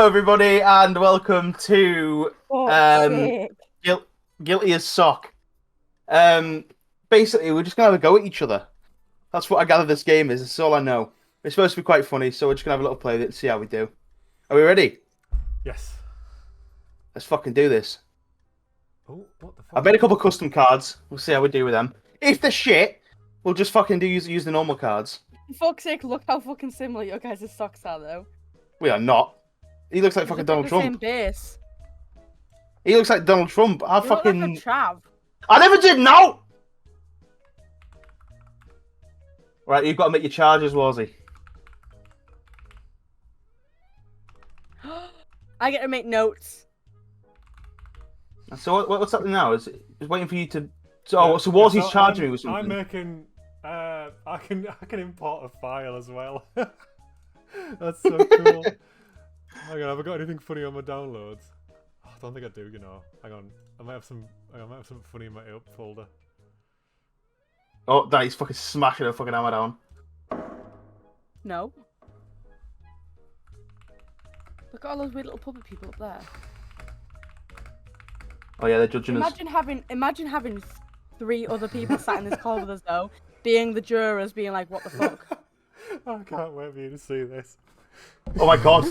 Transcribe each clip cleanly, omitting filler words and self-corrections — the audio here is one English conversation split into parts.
Hello, everybody, and welcome to Sake. Guilty as Sock. Um, Basically, we're just gonna have a go at each other. That's what I gather this game is. That's all I know. It's supposed to be quite funny, so we're just gonna have a little play with it and see how we do. Are we ready? Yes. Let's fucking do this. Oh, what the fuck? I've made a couple custom cards. We'll see how we do with them. If they're shit, we'll just fucking use the normal cards. For fuck's sake, look how fucking similar your guys' socks are, though. We are not. He looks like You fucking look Donald like the same Trump. base. He looks like Donald Trump. I You look fucking. like a chav. I never did. No. Right, you've got to make your charges, Warzy. I get to make notes. So what's happening now? Is waiting for you to. So Warzy's charging me with something. I'm making. I can import a file as well. That's so cool. Hang on, have I got anything funny on my downloads? Oh, I don't think I do. You know. Hang on. I might have some something funny in my up folder. Oh, that he's fucking smashing a fucking hammer down. No. Look at all those weird little puppet people up there. Oh yeah, they're judging us. Imagine having 3 other people sat in this call with us, though, being the jurors, being like, "What the fuck?" I can't wait for you to see this. Oh my god.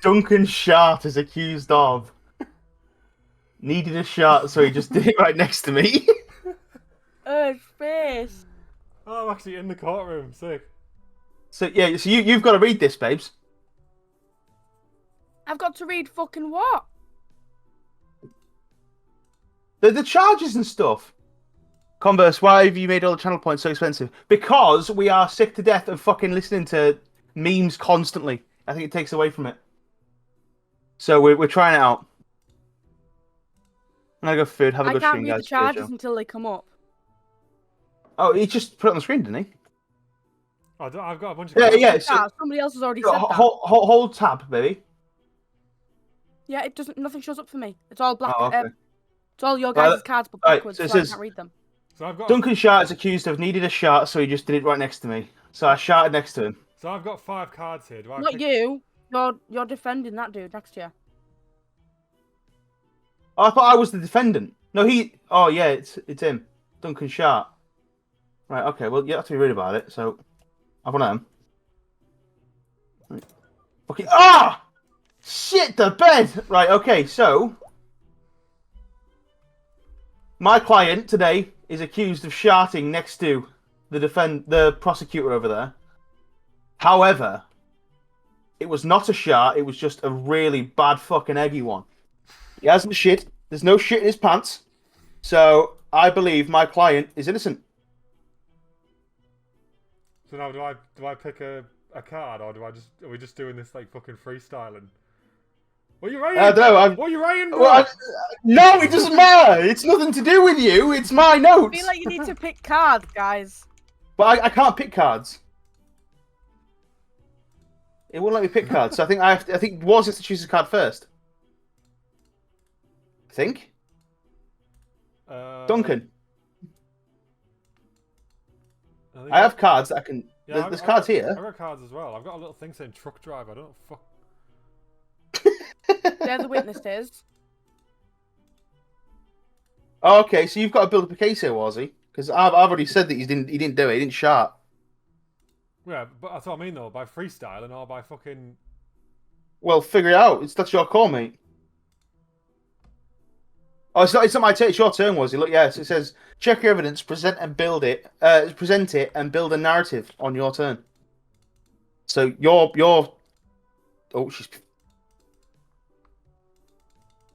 Duncan Shart is accused of needed a shot, so he just did it right next to me. Space. Oh, I'm actually in the courtroom. Sick. So yeah, so you've got to read this, babes. I've got to read fucking what? The charges and stuff. Converse, why have you made all the channel points so expensive? Because we are sick to death of fucking listening to memes constantly. I think it takes away from it. So we're trying it out. I'm gonna go food. Have a I good can't stream, read guys. the charges until they come up. Oh, he just put it on the screen, didn't he? I've got a bunch of. Yeah. So, Somebody else has already said that. hold tab, baby. Yeah, it doesn't. Nothing shows up for me. It's all black. Oh, okay. It's all your guys' cards, but backwards, so it so I says- can't read them. So I've got. Duncan Shart is accused of needed a shot, so he just did it right next to me. So I sharted next to him. So I've got 5 cards here. Do I? Not pick... you. You're defending that dude next to you. Oh, I thought I was the defendant. No, he. Oh yeah, it's him, Duncan Shart. Right. Okay. Well, you have to be rude about it. So I've one of them. Right. Okay. Ah! Shit the bed. Right. Okay. So my client today is accused of sharting next to the prosecutor over there. However, it was not a shart. It was just a really bad fucking eggy one. He hasn't shit. There's no shit in his pants. So I believe my client is innocent. So now do I pick a card, or are we just doing this like fucking freestyling? What are you writing? I don't know. What are you writing, bro? Well, no, it doesn't matter. It's nothing to do with you. It's my I notes. feel like you need to pick cards, guys. But I can't pick cards. It won't let me pick cards. So I think I think Wars has to choose his card first. I think. Duncan. I have cards that I can. Yeah, There's cards here. I've got cards as well. I've got a little thing saying truck driver. I don't know. Fuck. They're the witnesses. Oh, okay, so you've got to build up a case here, Warzy, because I've already said that he didn't do it. He didn't shart. Yeah, but that's what I mean though. By freestyling or by fucking. Well, figure it out. That's your call, mate. Oh, it's not my turn. It's your turn, Warzy. Look, yes, it says check your evidence, present it, and build a narrative on your turn. So your. Oh, she's.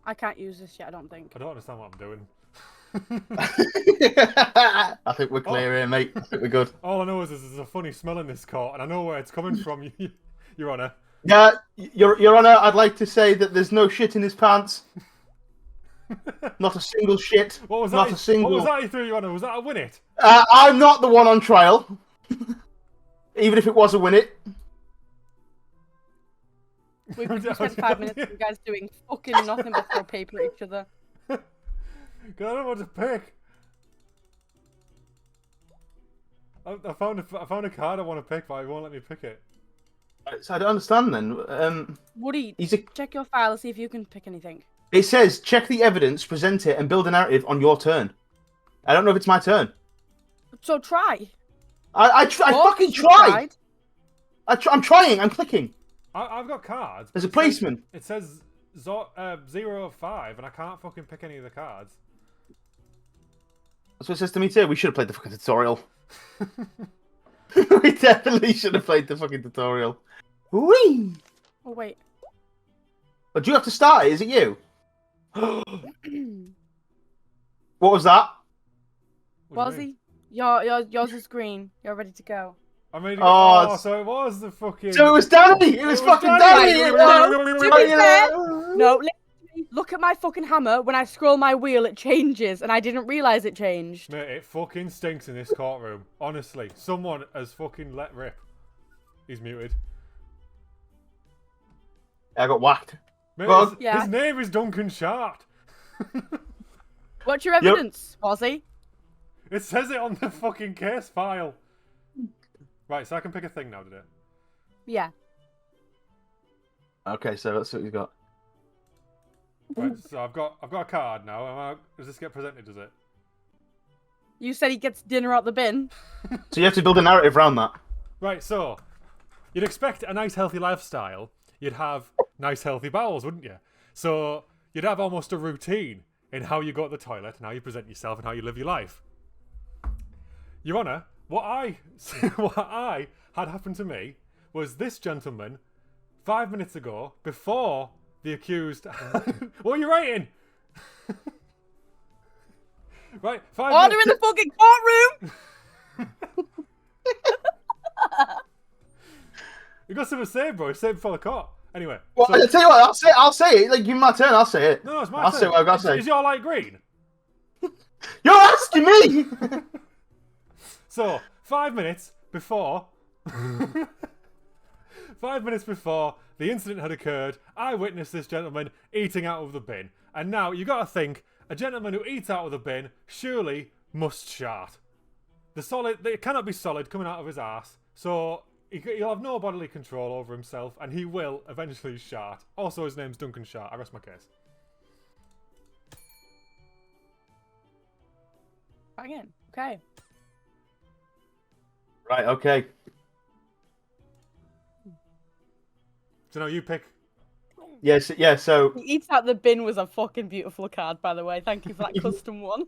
I can't use this yet, I don't think. I don't understand what I'm doing. I think we're clear here, mate. I think we're good. All I know is there's a funny smell in this court, and I know where it's coming from, Your Honour. Yeah, Your Honour, I'd like to say that there's no shit in his pants. Not a single shit. What was Not that? a single. What was that you threw, Your Honour? Was that a win it? I'm not the one on trial. Even if it was a win it. We've spent 5 minutes of you guys doing fucking nothing but throw paper at each other. God, I don't know what to pick. I found a card I want to pick, but it won't let me pick it. So I don't understand then. Woody, He's a... check your file and see if you can pick anything. It says check the evidence, present it, and build a narrative on your turn. I don't know if it's my turn. So try. I fucking tried. I'm trying. I'm clicking. I've got cards. There's a policeman. It says 0 of 5, and I can't fucking pick any of the cards. That's what it says to me too. We should have played the fucking tutorial. We definitely should have played the fucking tutorial. Whee! Oh wait. But do you have to start it? Is it you? What was that? What do you mean? Wazzy, yours is green. You're ready to go. I made it go, Oh, so it was the fucking... So it was Danny! It was fucking Danny! To be fair, no, look at my fucking hammer. When I scroll my wheel, it changes, and I didn't realise it changed. Mate, it fucking stinks in this courtroom. Honestly, someone has fucking let rip. He's muted. I got whacked. Mate, Well, his name is Duncan Shart. What's your evidence, Wazzy? It says it on the fucking case file. Right, so I can pick a thing now, did it? Yeah. Okay, so let's see what you've got. Right, so I've got a card now. Does this get presented, does it? You said he gets dinner out the bin. So you have to build a narrative around that. Right, so you'd expect a nice healthy lifestyle. You'd have nice healthy bowels, wouldn't you? So you'd have almost a routine in how you go to the toilet and how you present yourself and how you live your life. Your Honour, what I had happened to me was this gentleman 5 minutes ago, before the accused... What are you writing? Right, 5 Order minutes... in the fucking courtroom! You got something to say, bro. Say it before the court. Anyway. Well, so... I'll tell you what, I'll say it. Like, give me my turn, I'll say it. No, it's my I'll turn. say what I've got to say. Is your light green? You're asking me! So, 5 minutes before... 5 minutes before the incident had occurred, I witnessed this gentleman eating out of the bin. And now, you got to think, a gentleman who eats out of the bin surely must shart. It cannot be solid coming out of his ass, so he'll have no bodily control over himself, and he will eventually shart. Also, his name's Duncan Shart. I rest my case. Again. Okay. Right, okay. So now you pick. Yes, yeah, so... He eats out the bin was a fucking beautiful card, by the way. Thank you for that custom one.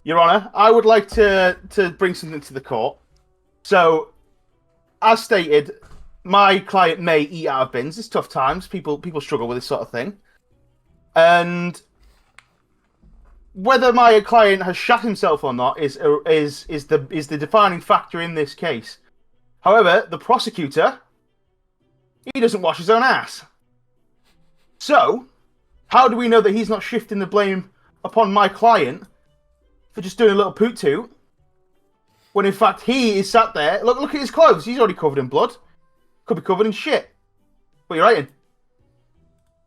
Your Honour, I would like to bring something to the court. So, as stated, my client may eat out of bins. It's tough times. People struggle with this sort of thing. And whether my client has shot himself or not is the defining factor in this case. However, the prosecutor, he doesn't wash his own ass. So, how do we know that he's not shifting the blame upon my client for just doing a little poot toot, when in fact he is sat there? Look at his clothes. He's already covered in blood. Could be covered in shit. What are you writing?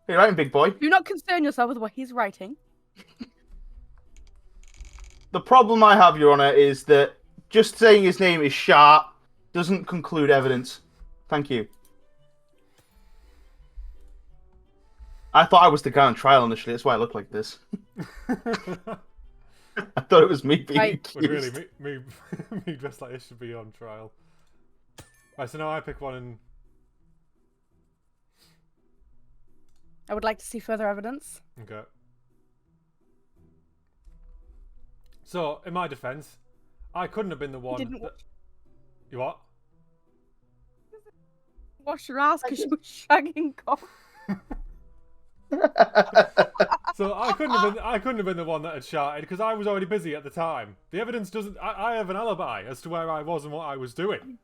What are you writing, big boy? Do not concern yourself with what he's writing. The problem I have, Your Honour, is that just saying his name is Shart doesn't conclude evidence. Thank you. I thought I was the guy on trial initially. That's why I look like this. I thought it was me being accused. But really, me dressed like this should be on trial. Right, so now I pick one and... I would like to see further evidence. Okay. So, in my defence, I couldn't have been the one that... You what? Wash your ass because you were shagging cock. So I couldn't have been the one that had sharted because I was already busy at the time. The evidence doesn't. I have an alibi as to where I was and what I was doing.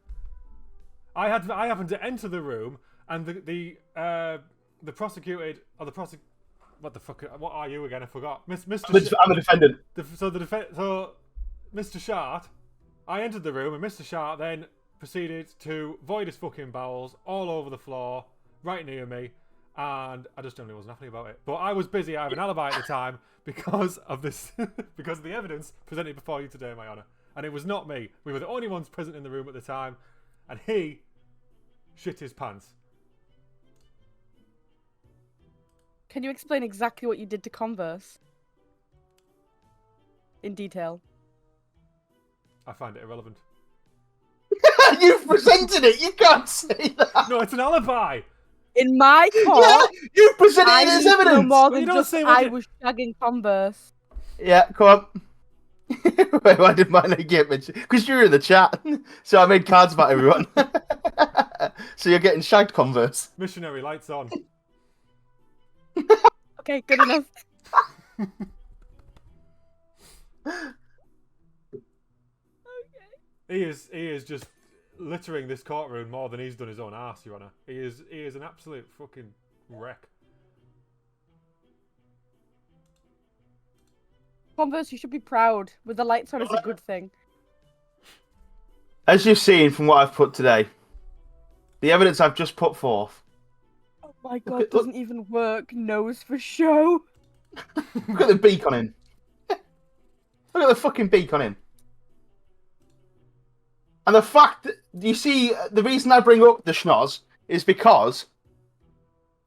I happened to enter the room and the prosecuted or the prosec. What the fuck? What are you again? I forgot. Mr. I'm a defendant. So Mr. Shart, I entered the room and Mr. Shart then proceeded to void his fucking bowels all over the floor, right near me. And I just generally wasn't happy about it. But I was busy. I have an alibi at the time because of this, because of the evidence presented before you today, my honour. and it was not me. We were the only ones present in the room at the time, and he shit his pants. Can you explain exactly what you did to Converse? In detail. I find it irrelevant. You've presented it. You can't say that. No, it's an alibi. In my Yeah, court, you've presented I it as need to know evidence. more Well, than you don't just say what I you- was shagging Converse. Yeah, come on. Wait, why did mine get mentioned? Because you were in the chat, so I made cards about everyone. So you're getting shagged, Converse. Missionary, lights on. Okay, good enough. He is just littering this courtroom more than he's done his own arse, Your Honour. He is an absolute fucking wreck. Converse, you should be proud. With the lights on, it's a good thing. As you've seen from what I've put today, the evidence I've just put forth. Oh my god, doesn't even work. Nose for show. Look at the beak on him. Look at the fucking beak on him. And the fact that, you see, the reason I bring up the schnoz is because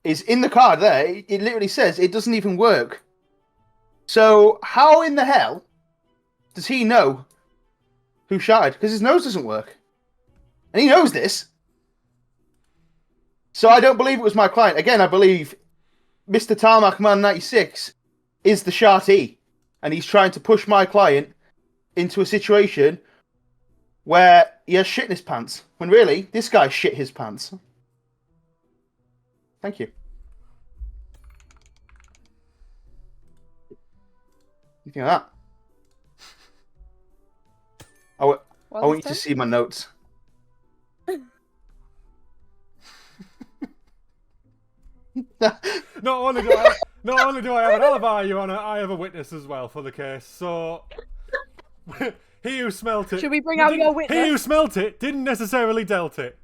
is in the card there, it literally says it doesn't even work. So how in the hell does he know who shouted? Because his nose doesn't work. And he knows this. So I don't believe it was my client. Again, I believe Mr. Tarmac Man 96 is the shartee. And he's trying to push my client into a situation where he has shit in his pants. When really, this guy shit his pants. Thank you. You think of that? I want you to see my notes. Not only do I have an alibi, Your Honour, I have a witness as well for the case. So he who smelt it. Should we bring out your witness? He who smelt it didn't necessarily dealt it.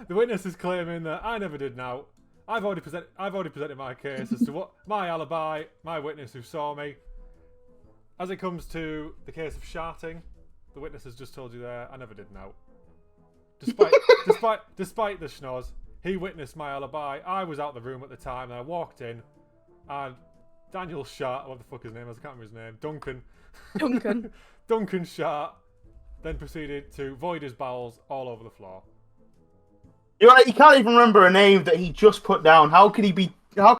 The witness is claiming that I never did now. I've already presented my case as to what my alibi, my witness who saw me. As it comes to the case of sharting, the witness has just told you there, I never did now. Despite the schnoz, he witnessed my alibi. I was out the room at the time and I walked in and Daniel Shart, what the fuck his name is, I can't remember his name, Duncan. Duncan Shart then proceeded to void his bowels all over the floor. You can't even remember a name that he just put down. How could he be? How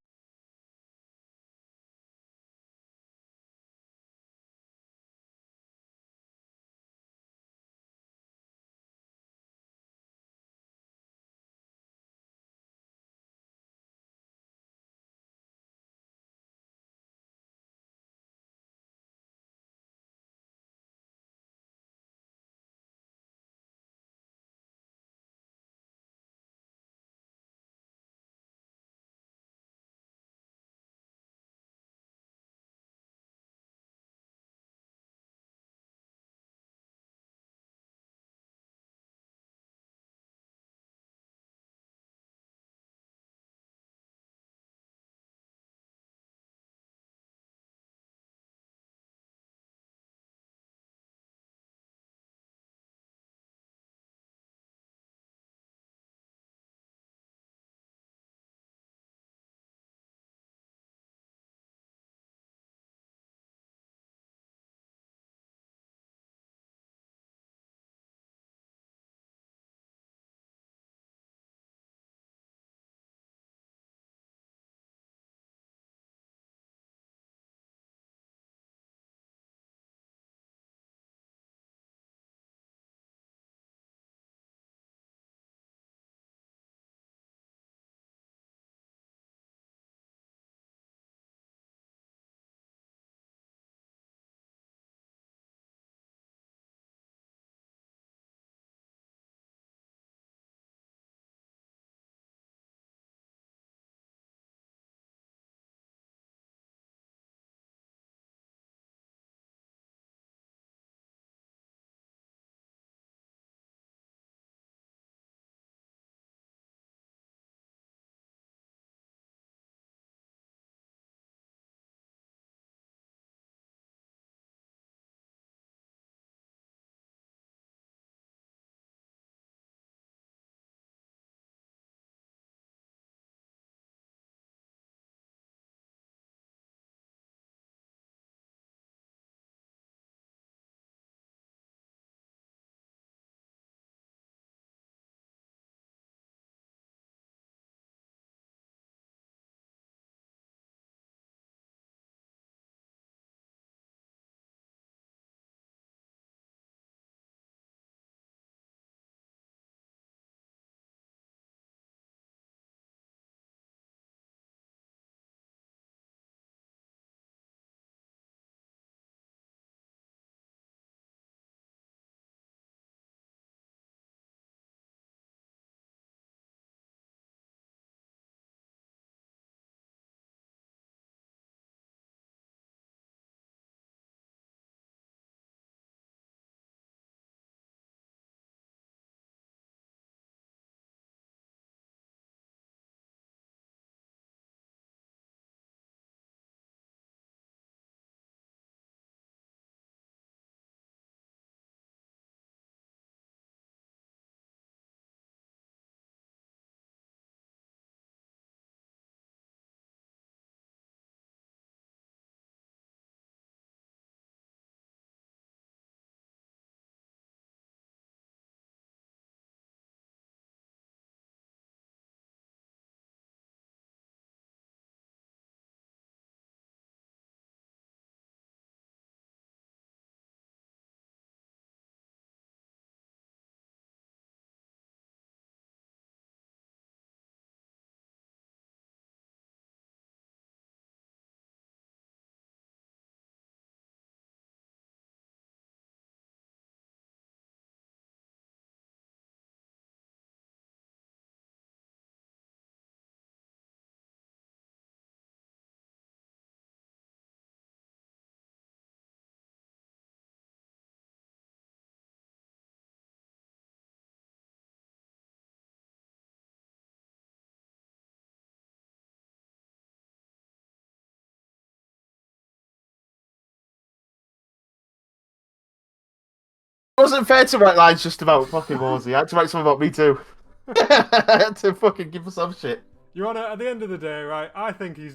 wasn't fair to write lines just about fucking Warzy. I had to write something about me too. I had to fucking give myself shit. Your Honour, at the end of the day, right, I think he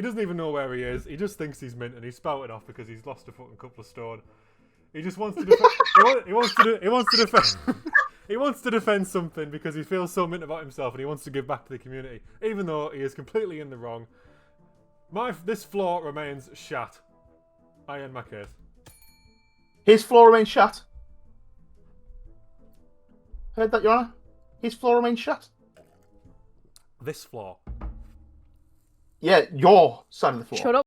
doesn't even know where he is. He just thinks he's mint and he's spouted off because he's lost a fucking couple of stone. He just wants to defend. he wants to defend. He wants to defend something because he feels so mint about himself and he wants to give back to the community, even though he is completely in the wrong. This flaw remains shat. I end my case. His floor remains shut. Heard that, Your Honour? His floor remains shut. This flaw. Yeah, your side of the floor. Shut up.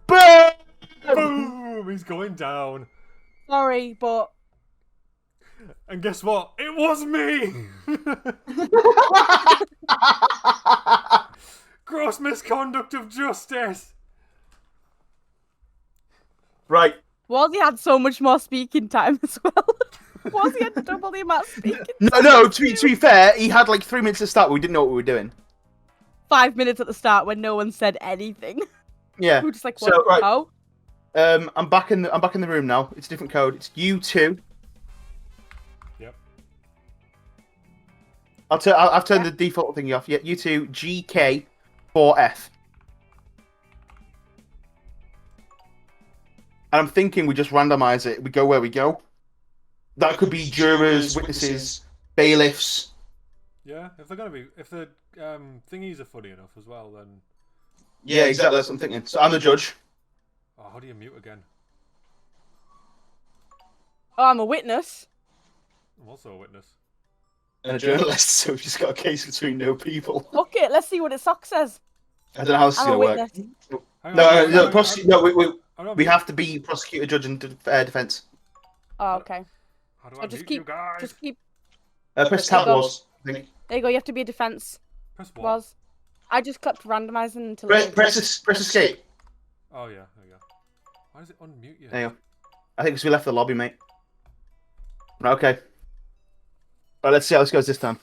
Boom! He's going down. Sorry, but And guess what? It was me! Gross misconduct of justice! Right. Warzy had so much more speaking time as well. Warzy had double the amount of speaking time. No, to be fair, he had like 3 minutes to start, but we didn't know what we were doing. 5 minutes at the start when no one said anything. Yeah. We were just like, what? So, right. How? I'm back in the room now. It's a different code. It's U2. Yep. I've turned the default thingy off. Yeah, U2 GK4F. And I'm thinking we just randomize it. We go where we go. That could be jurors, witnesses, bailiffs. Yeah, if the thingies are funny enough as well, then. Yeah, exactly. That's what I'm thinking. So I'm the judge. Oh, how do you mute again? Oh, I'm a witness. I'm also a witness. And a journalist, so we've just got a case between no people. Fuck it, let's see what it sock says. I don't know how this is I'm a going to work. witness. We have to be prosecutor, judge, and defence. Oh, okay. How do I I'll just mute keep, you guys? just keep. Press tab was. I think. There you go. You have to be a defence. Press what? Was. I just clicked randomising until. Press escape. Oh yeah, there you go. Why does it unmute you? There you go. I think because we left the lobby, mate. Right, okay. Right, let's see how this goes this time.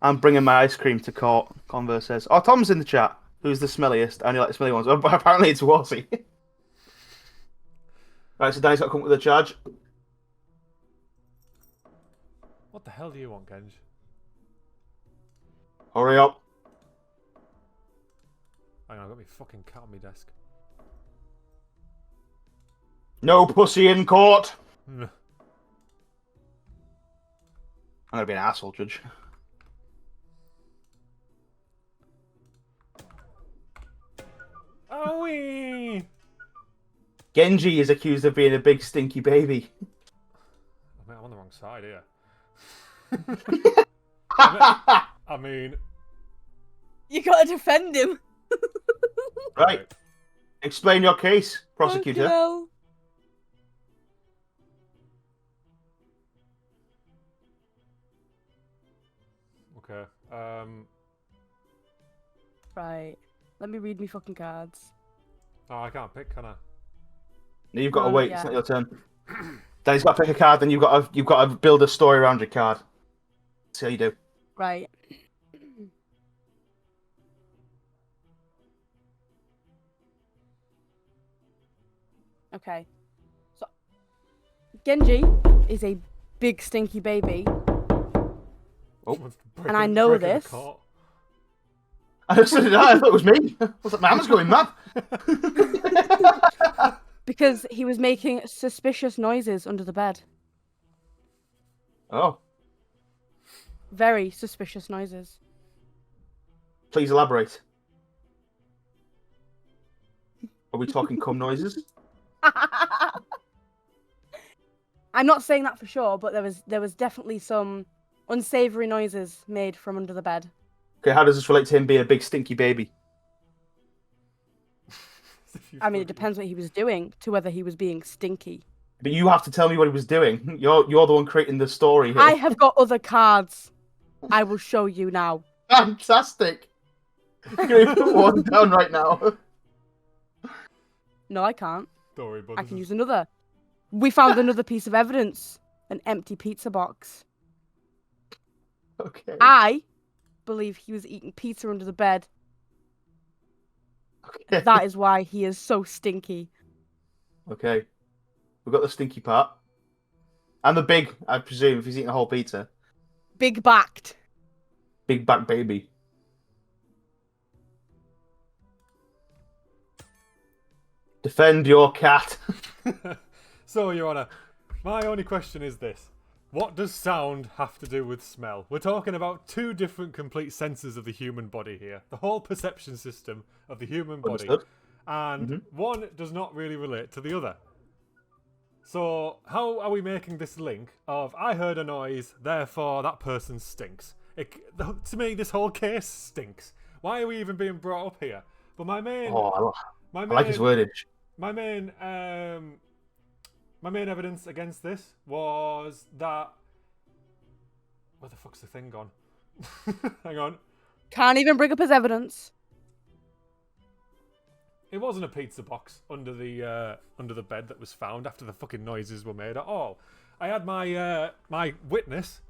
I'm bringing my ice cream to court. Converse says, "Oh, Tom's in the chat. Who's the smelliest? I only like the smelly ones." Oh, but apparently it's Warzy. Right, so Danny's got to come up with a charge. What the hell do you want, Genj? Hurry up. Hang on, I've got my fucking cat on my desk. No pussy in court. Hmm. I'm gonna be an asshole, judge. Genji is accused of being a big stinky baby. I'm on the wrong side here. Right. I mean, You gotta defend him. Explain your case, prosecutor. Fucking hell. Okay. Right. Let me read me fucking cards. Oh, I can't pick, can I? No, you've got No, to not wait. yet. It's not your turn. Then he's got to pick a card. Then you've got to build a story around your card. See how you do. Right. Okay. So, Genji is a big stinky baby. Oh. And I know Breaking the this. court. I just did I thought it was me. I was like, my hammer's going mad. Because he was making suspicious noises under the bed. Oh, Very suspicious noises. please elaborate. Are we talking cum noises? I'm not saying that for sure, but there was definitely some unsavory noises made from under the bed. Okay, how does this relate to him being a big stinky baby? I mean, it depends what he was doing to whether he was being stinky. But you have to tell me what he was doing. You're the one creating the story here. I have got other cards. I will show you now. Fantastic. You're going to put one down right now. No, I can't. Don't worry, bud. I can use another. We found another piece of evidence. An empty pizza box. Okay. I believe he was eating pizza under the bed. Okay. That is why he is so stinky. Okay. We've got the stinky part. And the big, I presume, if he's eating a whole pizza. Big backed. Big back baby. Defend your cat. So, Your Honour, my only question is this. What does sound have to do with smell? We're talking about two different complete senses of the human body here. The whole perception system of the human body. Understood. And one does not really relate to the other. So, how are we making this link of, I heard a noise, therefore that person stinks? To me, this whole case stinks. Why are we even being brought up here? But my main... I like his wordage. My main evidence against this was that... Where the fuck's the thing gone? Hang on. Can't even bring up his evidence. It wasn't a pizza box under the bed that was found after the fucking noises were made at all. I had my my witness,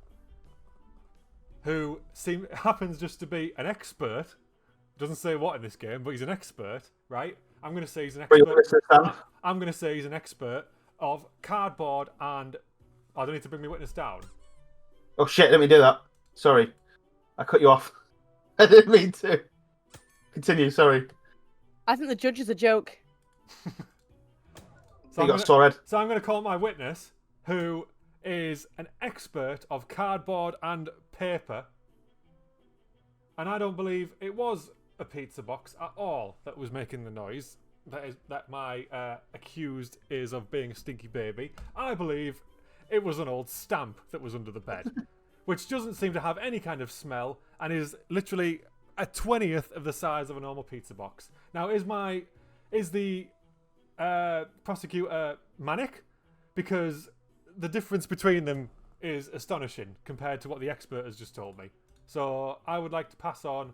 who happens just to be an expert. Doesn't say what in this game, but he's an expert, right? I'm gonna say he's an expert. I'm gonna say he's an expert of cardboard and. I don't need to bring my witness down. Oh shit! Let me do that. Sorry, I cut you off. I didn't mean to. Continue. Sorry. I think the judge is a joke. So I'm going to call my witness, who is an expert of cardboard and paper. And I don't believe it was a pizza box at all that was making the noise that my accused is of being a stinky baby. I believe it was an old stamp that was under the bed, which doesn't seem to have any kind of smell and is literally a 20th of the size of a normal pizza box. Now, is the prosecutor manic? Because the difference between them is astonishing compared to what the expert has just told me. So I would like to pass on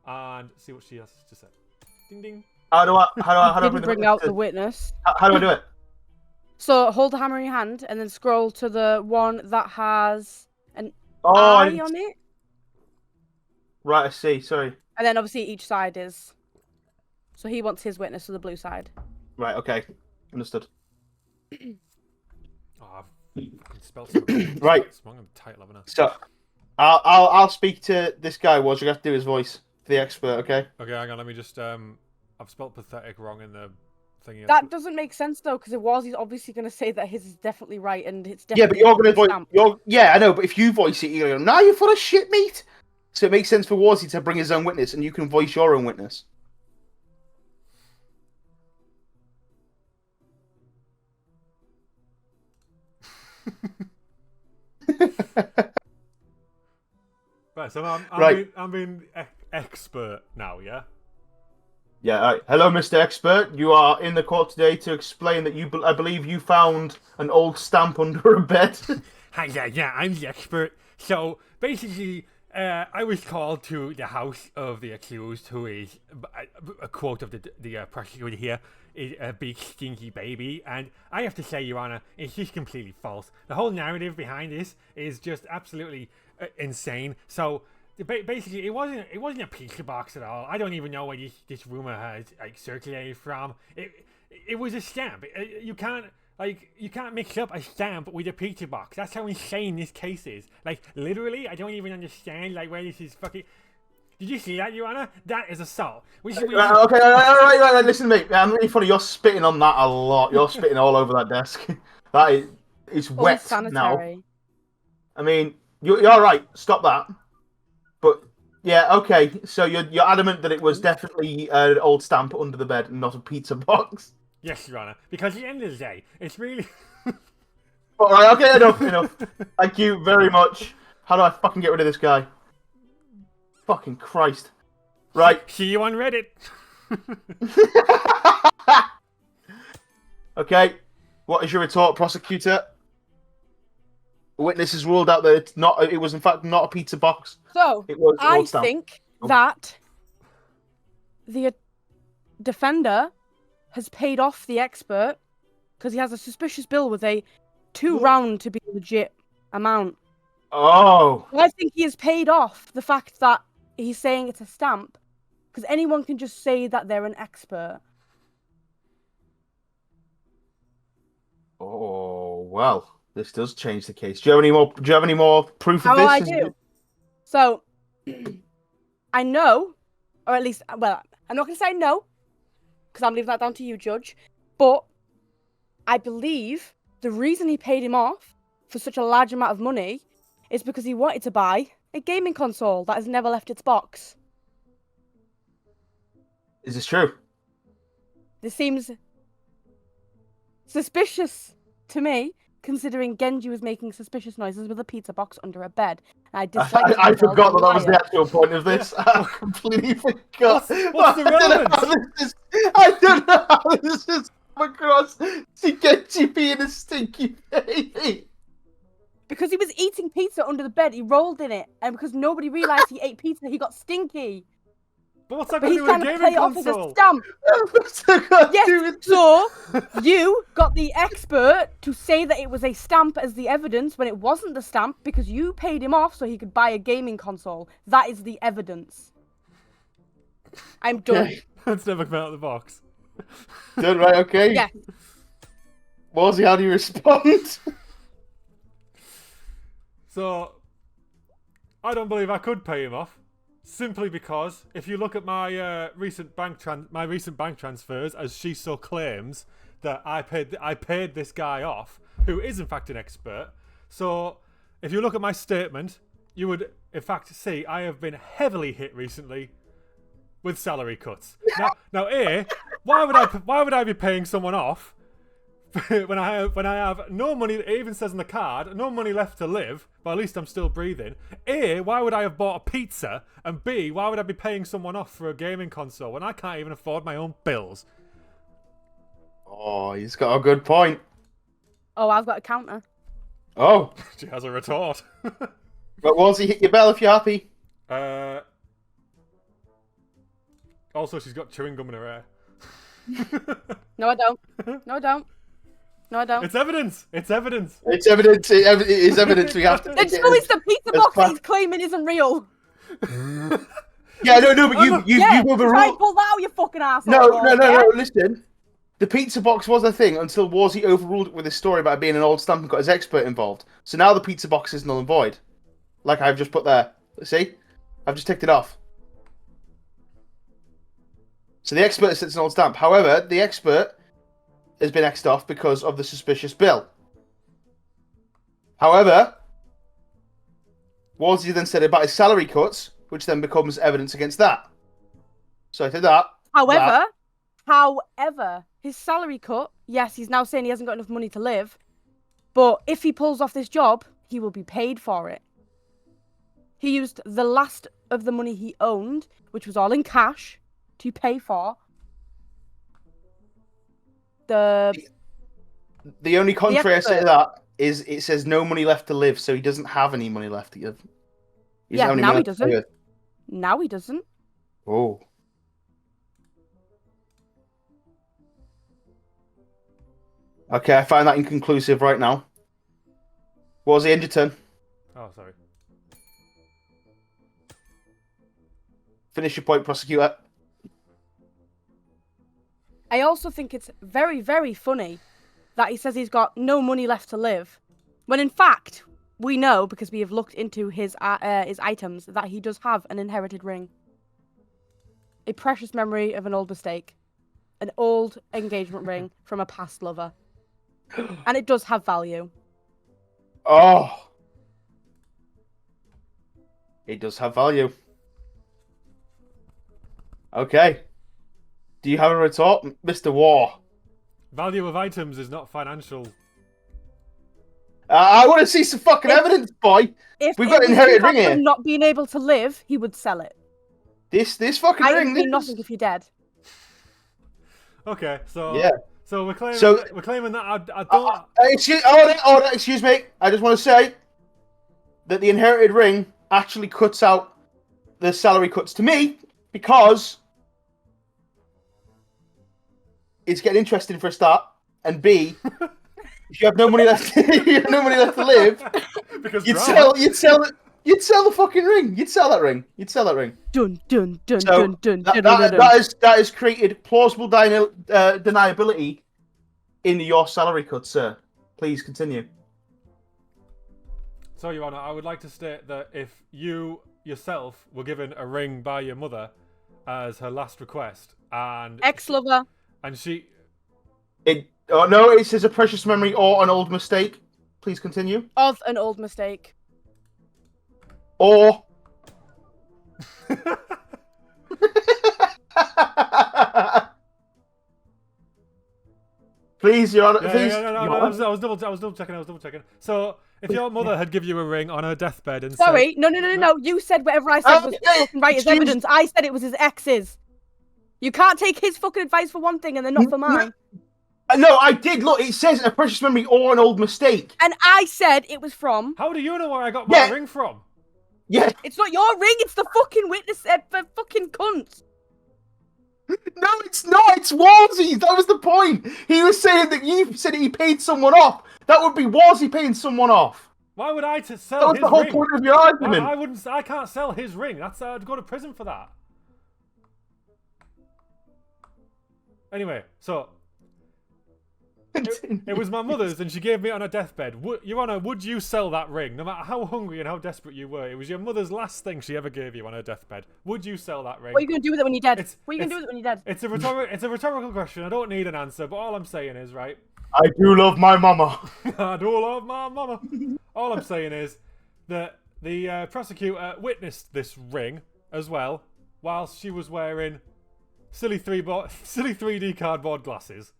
and see what she has to say. Ding ding. How do I bring out the witness? How do I do it? So hold the hammer in your hand and then scroll to the one that has an Oh, eye on it. Right, I see. Sorry. And then obviously each side is. So he wants his witness to the blue side. Right. Okay. Understood. Oh, I've spelled something. Right. Wrong in the title, haven't I? So, I'll speak to this guy. What you have to do his voice for the expert. Okay. Okay, hang on. Let me just. I've spelled pathetic wrong in the thingy. That doesn't make sense though, because he's obviously going to say that his is definitely right and it's Yeah, definitely. but you're gonna stamp. voice. Yeah, I know. But if you voice it, you're gonna go, "Nah, you're full of shit, mate." So it makes sense for Warzy to bring his own witness, and you can voice your own witness. Right, so I'm being expert now, yeah? Yeah. All right. Hello, Mr. Expert. You are in the court today to explain that I believe you found an old stamp under a bed. Hi, yeah, I'm the expert. So basically, I was called to the house of the accused, who is a quote of the prosecutor here, is a big stinky baby, and I have to say, Your Honor, it's just completely false. The whole narrative behind this is just absolutely insane. So basically, it wasn't a pizza box at all. I don't even know where this rumor has like circulated from. It was a stamp. You can't mix up a stamp with a pizza box. That's how insane this case is. Like, literally, I don't even understand, like, where this is fucking... Did you see that, Your Honor? That is assault. Okay, all right, listen to me. I'm really funny. You're spitting on that a lot. You're spitting all over that desk. It's wet now. I mean, you're all right. Stop that. But, yeah, okay. So you're adamant that it was definitely an old stamp under the bed and not a pizza box? Yes, Your Honor. Because at the end of the day, it's really... All right, okay, enough. Thank you very much. How do I fucking get rid of this guy? Fucking Christ. Right. See you on Reddit. Okay. What is your retort, prosecutor? The witness has ruled out that it was in fact not a pizza box. So, it was an old stamp. think that the defender has paid off the expert because he has a suspicious bill with a too round to be legit amount. Oh. I think he has paid off the fact that he's saying it's a stamp because anyone can just say that they're an expert. Oh, well, this does change the case. Do you have any more proof of this? I do. So, I know, or at least, well, I'm not going to say no, because I'm leaving that down to you, Judge, but I believe the reason he paid him off for such a large amount of money is because he wanted to buy a gaming console that has never left its box. Is this true? This seems suspicious to me, considering Genji was making suspicious noises with a pizza box under a bed. And I dislike I forgot that was the actual point of this. I completely forgot. What's the relevance? I don't know how this has come across to Genji being a stinky baby. Because he was eating pizza under the bed, he rolled in it, and because nobody realised he ate pizza, he got stinky. But what's that going to do with a gaming console? Yes, so you got the expert to say that it was a stamp as the evidence when it wasn't the stamp because you paid him off so he could buy a gaming console. That is the evidence. I'm done. That's never come out of the box. Done, right, okay. Yeah. Morsey, how do you respond? So, I don't believe I could pay him off. Simply because, if you look at my recent bank transfers, as she so claims, that I paid this guy off, who is in fact an expert. So, if you look at my statement, you would in fact see I have been heavily hit recently with salary cuts. Now, why would I be paying someone off when I have no money? It even says on the card, no money left to live, but at least I'm still breathing. A, why would I have bought a pizza? And B, why would I be paying someone off for a gaming console when I can't even afford my own bills? Oh, he's got a good point. Oh, I've got a counter. Oh. She has a retort. But Wolsey, hit your bell if you're happy. Also, she's got chewing gum in her hair. No, I don't. No, I don't. No, I don't. It's evidence. It's evidence. It's evidence. It is evidence. We have to. It's always the pizza box that he's claiming isn't real. Yeah, no, but you overruled. Try and pull that out, you fucking asshole. No. Listen, the pizza box was a thing until Warzy overruled it with his story about being an old stamp and got his expert involved. So now the pizza box is null and void, like I've just put there. See, I've just ticked it off. So the expert says it's an old stamp. However, the expert has been X'd off because of the suspicious bill. However, Warzy then said about his salary cuts, which then becomes evidence against that. So I did that. However, his salary cut, yes, he's now saying he hasn't got enough money to live. But if he pulls off this job, he will be paid for it. He used the last of the money he owned, which was all in cash, to pay for the only contrary I say to expert. that is it says no money left to live, so he doesn't have any money left to give. He doesn't have any now money he left to play doesn't. with. Now he doesn't. Oh. Okay, I find that inconclusive right now. What was the end of your turn? Oh, sorry. Finish your point, prosecutor. I also think it's very, very funny that he says he's got no money left to live, when in fact we know, because we have looked into his items, that he does have an inherited ring, a precious memory of an old mistake, an old engagement ring from a past lover, and it does have value. Oh. It does have value. Okay. Do you have a retort, Mr. War? Value of items is not financial. I want to see some fucking evidence, boy. If We've it got an was inherited in fact ring here. him not being able to live, he would sell it. This fucking Items ring. mean nothing if you're dead. Okay, so Yeah. so we're claiming So- we're claiming that I don't. Excuse me. I just want to say that the inherited ring actually cuts out the salary cuts to me because it's getting interesting for a start, and B, if you have no money left, you have no money left to live, because you'd drama. sell the fucking ring. You'd sell that ring. Dun dun dun So dun dun that, dun that, dun dun. that has created plausible deniability in your salary cut, sir. Please continue. So, Your Honour, I would like to state that if you yourself were given a ring by your mother as her last request, and Ex-lover. she No, it says a precious memory or an old mistake. Please continue. Of an old mistake. Or. Please, Your Honour. Please. I was double checking. So, if your mother had given you a ring on her deathbed and Sorry, said, no. You said whatever I said was fucking right as evidence. I said it was his ex's. You can't take his fucking advice for one thing and then not for mine. No, I did. Look, it says a precious memory or an old mistake. And I said it was from. how do you know where I got my ring from? Yeah. It's not your ring. It's the fucking witness. The fucking cunt. No, it's not. It's Wolsey. That was the point. He was saying that you said he paid someone off. That would be Wolsey paying someone off. Why would I sell That was his the whole ring? point of your argument. I wouldn't. I can't sell his ring. I'd go to prison for that. Anyway, so it was my mother's, and she gave me it on her deathbed. Your Honour, would you sell that ring, no matter how hungry and how desperate you were? It was your mother's last thing she ever gave you on her deathbed. Would you sell that ring? What are you going to do with it when you're dead? It's- What are you going to do with it when you're dead? It's a rhetorical question. I don't need an answer, but all I'm saying is, right? I do love my mama. I do love my mama. All I'm saying is that the prosecutor witnessed this ring as well, whilst she was wearing silly 3D cardboard glasses.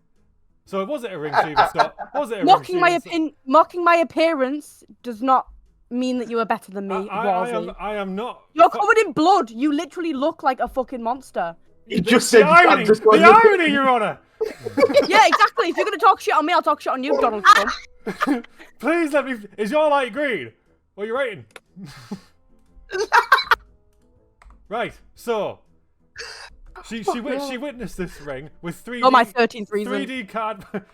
So was it a ring she even stopped? Was it a ring? Mocking my appearance does not mean that you are better than me, Wolsey. I am not. You're covered in blood. You literally look like a fucking monster. He just said The irony, Your Honour. Yeah, exactly. If you're going to talk shit on me, I'll talk shit on you, Donald Trump. Please let me. Is your light green? What are you rating? Right. So she witnessed this ring with 3D. Oh, my 13th reason. 3D cardboard.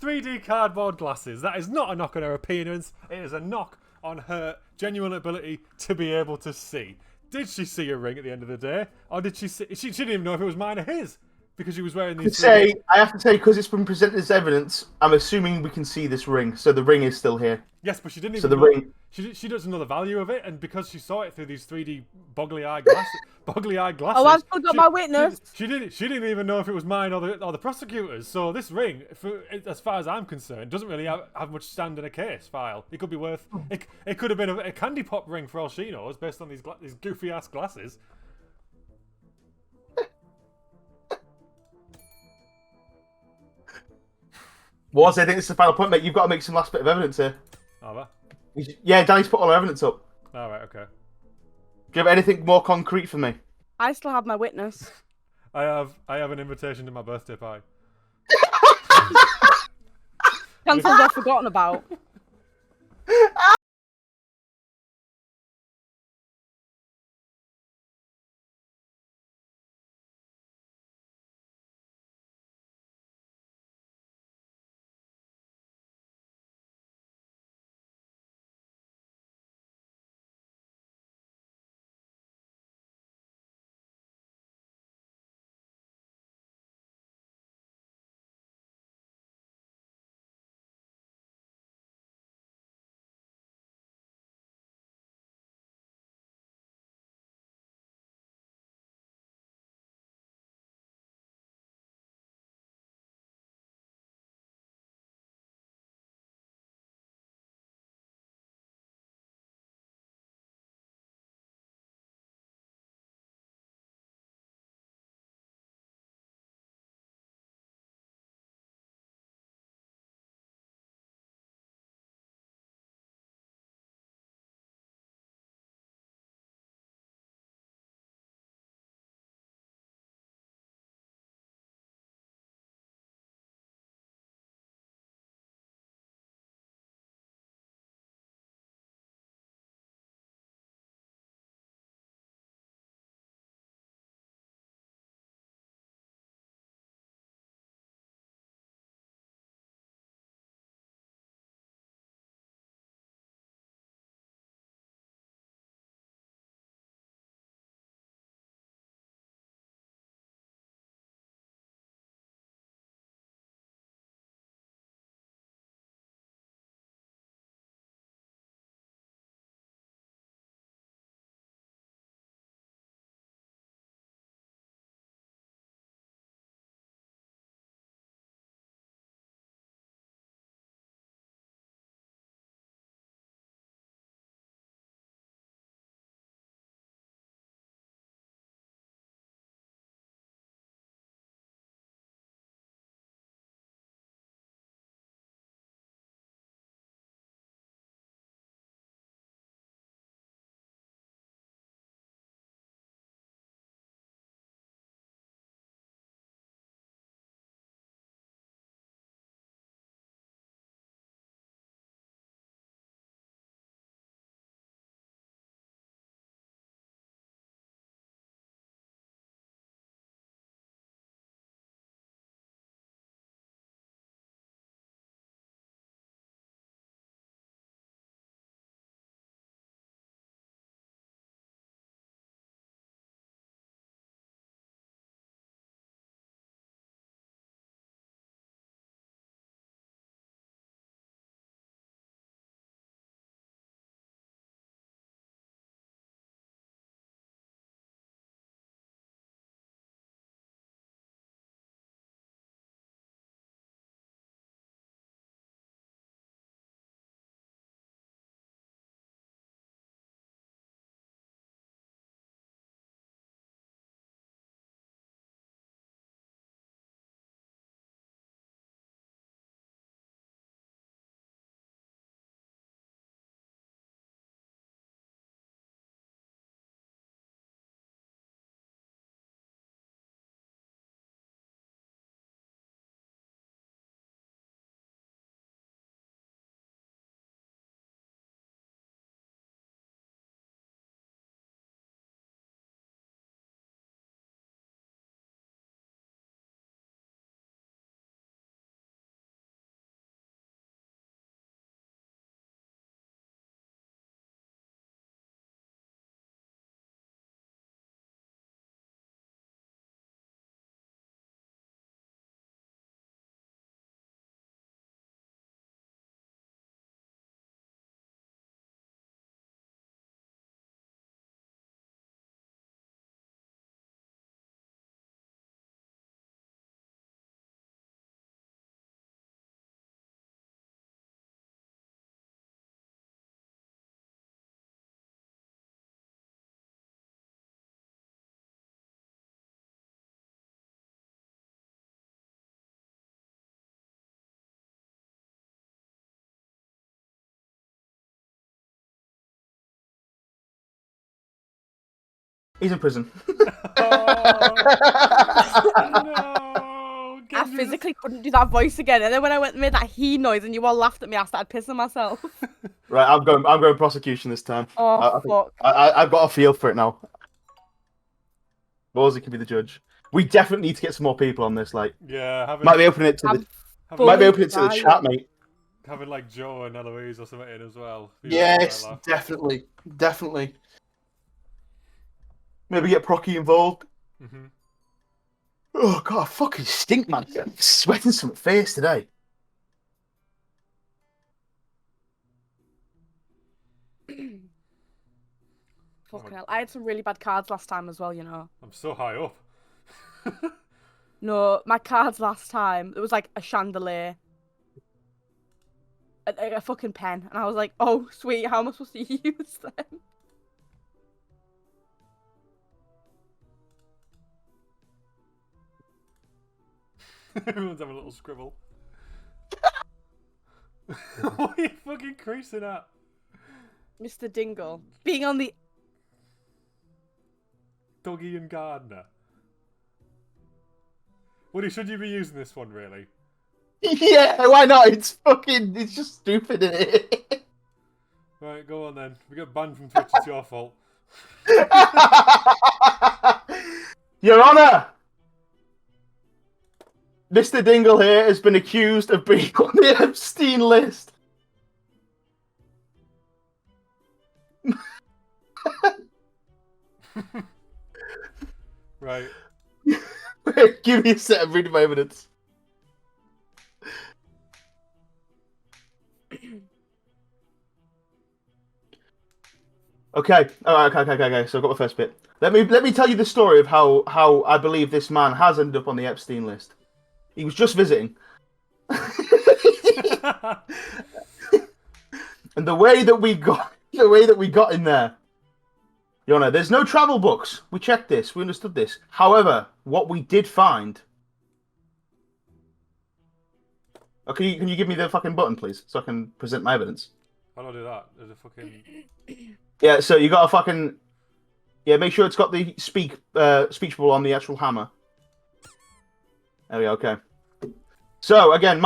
3D cardboard glasses. That is not a knock on her appearance. It is a knock on her genuine ability to be able to see. Did she see a ring at the end of the day, or did she see? She didn't even know if it was mine or his because she was wearing these. I have to say, because it's been presented as evidence, I'm assuming we can see this ring. So the ring is still here. Yes, but she didn't even. So the know, ring. She doesn't know the value of it, and because she saw it through these 3D boggly-eyed glasses. Oh, I've still got my witness. She didn't even know if it was mine or the prosecutor's. So this ring, as far as I'm concerned, doesn't really have much stand in a case file. It could be worth. It could have been a candy pop ring for all she knows, based on these goofy ass glasses. Was I think this is the final point, mate. You've got to make some last bit of evidence here. Have Yeah, Danny's put all our evidence up. I? All right, okay. Do you have anything more concrete for me? I still have my witness. I have an invitation to my birthday pie. Cancelled or forgotten about. He's in prison. No! I physically couldn't do that voice again, and then when I made that he noise and you all laughed at me, I started pissing myself. Right, I'm going prosecution this time. Oh I think fuck! I've got a feel for it now. Rosie can be the judge. We definitely need to get some more people on this. Like, Yeah, might be opening it to I'm might be fully opening it to the chat, dying. mate. having like Joe and Eloise or something in as well. Yes, definitely. Maybe get Procky involved. Mm-hmm. Oh god, I fucking stink, man. I'm sweating some face today. Fucking hell. I had some really bad cards last time as well, you know. I'm so high up. No, my cards last time, it was like a chandelier. A fucking pen. And I was like, oh, sweet, how am I supposed to use them? Everyone's having a little scribble. What are you fucking creasing at? Mr. Dingle. Being on the... Doggy and Gardner. Woody, should you be using this one, really? Yeah, why not? It's just stupid, isn't it? Right, go on then. We got banned from Twitch, it's your fault. Your Honour! Mr. Dingle here has been accused of being on the Epstein list. Right. Give me a set of reading my evidence. Okay. All right. Okay. So I got my first bit. Let me tell you the story of how I believe this man has ended up on the Epstein list. He was just visiting, and the way that we got in there, Your Honour, there's no travel books. We checked this. We understood this. However, what we did find. Okay, can you give me the fucking button, please, so I can present my evidence? How do I do that? There's a fucking... Yeah, so you got a fucking... Yeah, make sure it's got the speech bubble on the actual hammer. There we go, okay. So, again,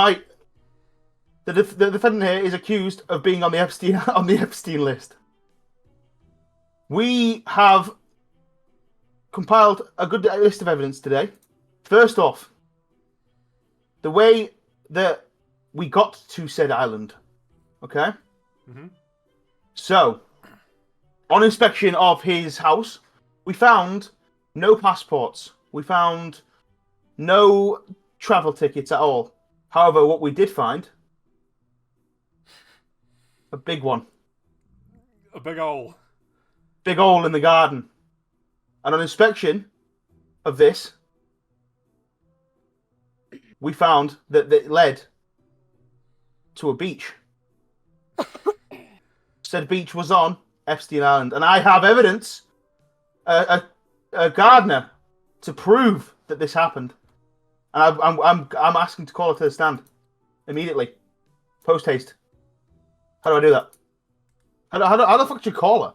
the defendant here is accused of being on the Epstein list. We have compiled a good list of evidence today. First off, the way that we got to said island. Okay? Mm-hmm. So, on inspection of his house, we found no passports. We found no travel tickets at all. However, what we did find, a big one. A big hole. Big hole in the garden. And on inspection of this, we found that it led to a beach. Said beach was on Epstein Island, and I have evidence, a gardener, to prove that this happened. And I'm asking to call her to the stand immediately, post haste. How do I do that? How the fuck do you call her?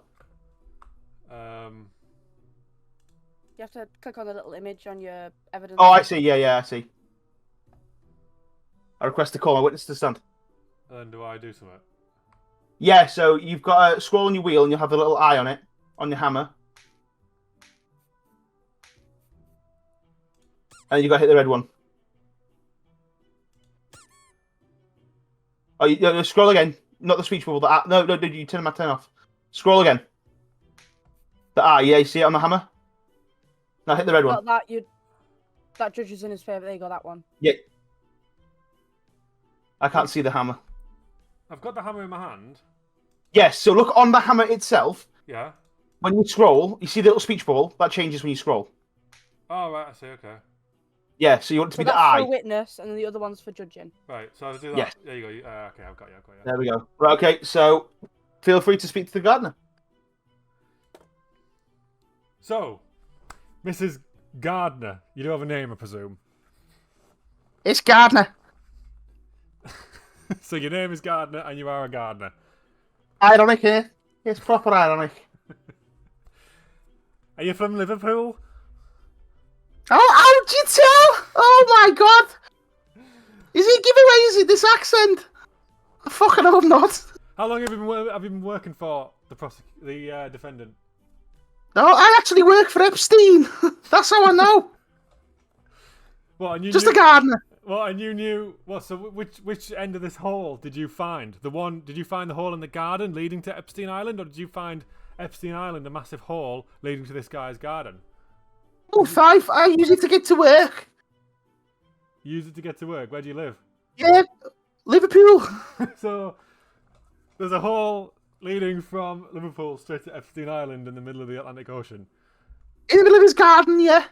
You have to click on the little image on your evidence. Oh, I see. Yeah, I see. I request to call my witness to the stand. And then do I do something? Yeah, so you've got to scroll on your wheel and you'll have a little eye on it, on your hammer. And you've got to hit the red one. Oh, you scroll again. Not the speech bubble. No, you turn off. Scroll again. The eye, yeah, you see it on the hammer? Now hit the red one. That judge is in his favour. There you go, that one. Yeah. I can't see the hammer. I've got the hammer in my hand. Yes, so look on the hammer itself. Yeah. When you scroll, you see the little speech bubble? That changes when you scroll. Oh, right, I see, okay. Yeah, so you want it to So be the that's eye. for witness, and then the other one's for judging. Right, so I'll do that. Yes. There you go. Okay, I've got you. There we go. Right, okay, so feel free to speak to the gardener. So, Mrs. Gardner, you do have a name, I presume. It's Gardner. So your name is Gardner, and you are a gardener. Ironic here. It's proper ironic. Are you from Liverpool? Oh, how'd you tell? Oh my god! Is he giving away? Is it this accent? I fucking hope not. How long have you been working for the defendant? No, I actually work for Epstein. That's how I know. What? And you Just knew, a gardener. What? And you knew what? So which end of this hole did you find? Did you find the hole in the garden leading to Epstein Island, or did you find Epstein Island a massive hole leading to this guy's garden? Oh, five. I use it to get to work. You use it to get to work. Where do you live? Yeah, Liverpool. So there's a hole leading from Liverpool straight to Epstein Island in the middle of the Atlantic Ocean. In the middle of his garden, yeah.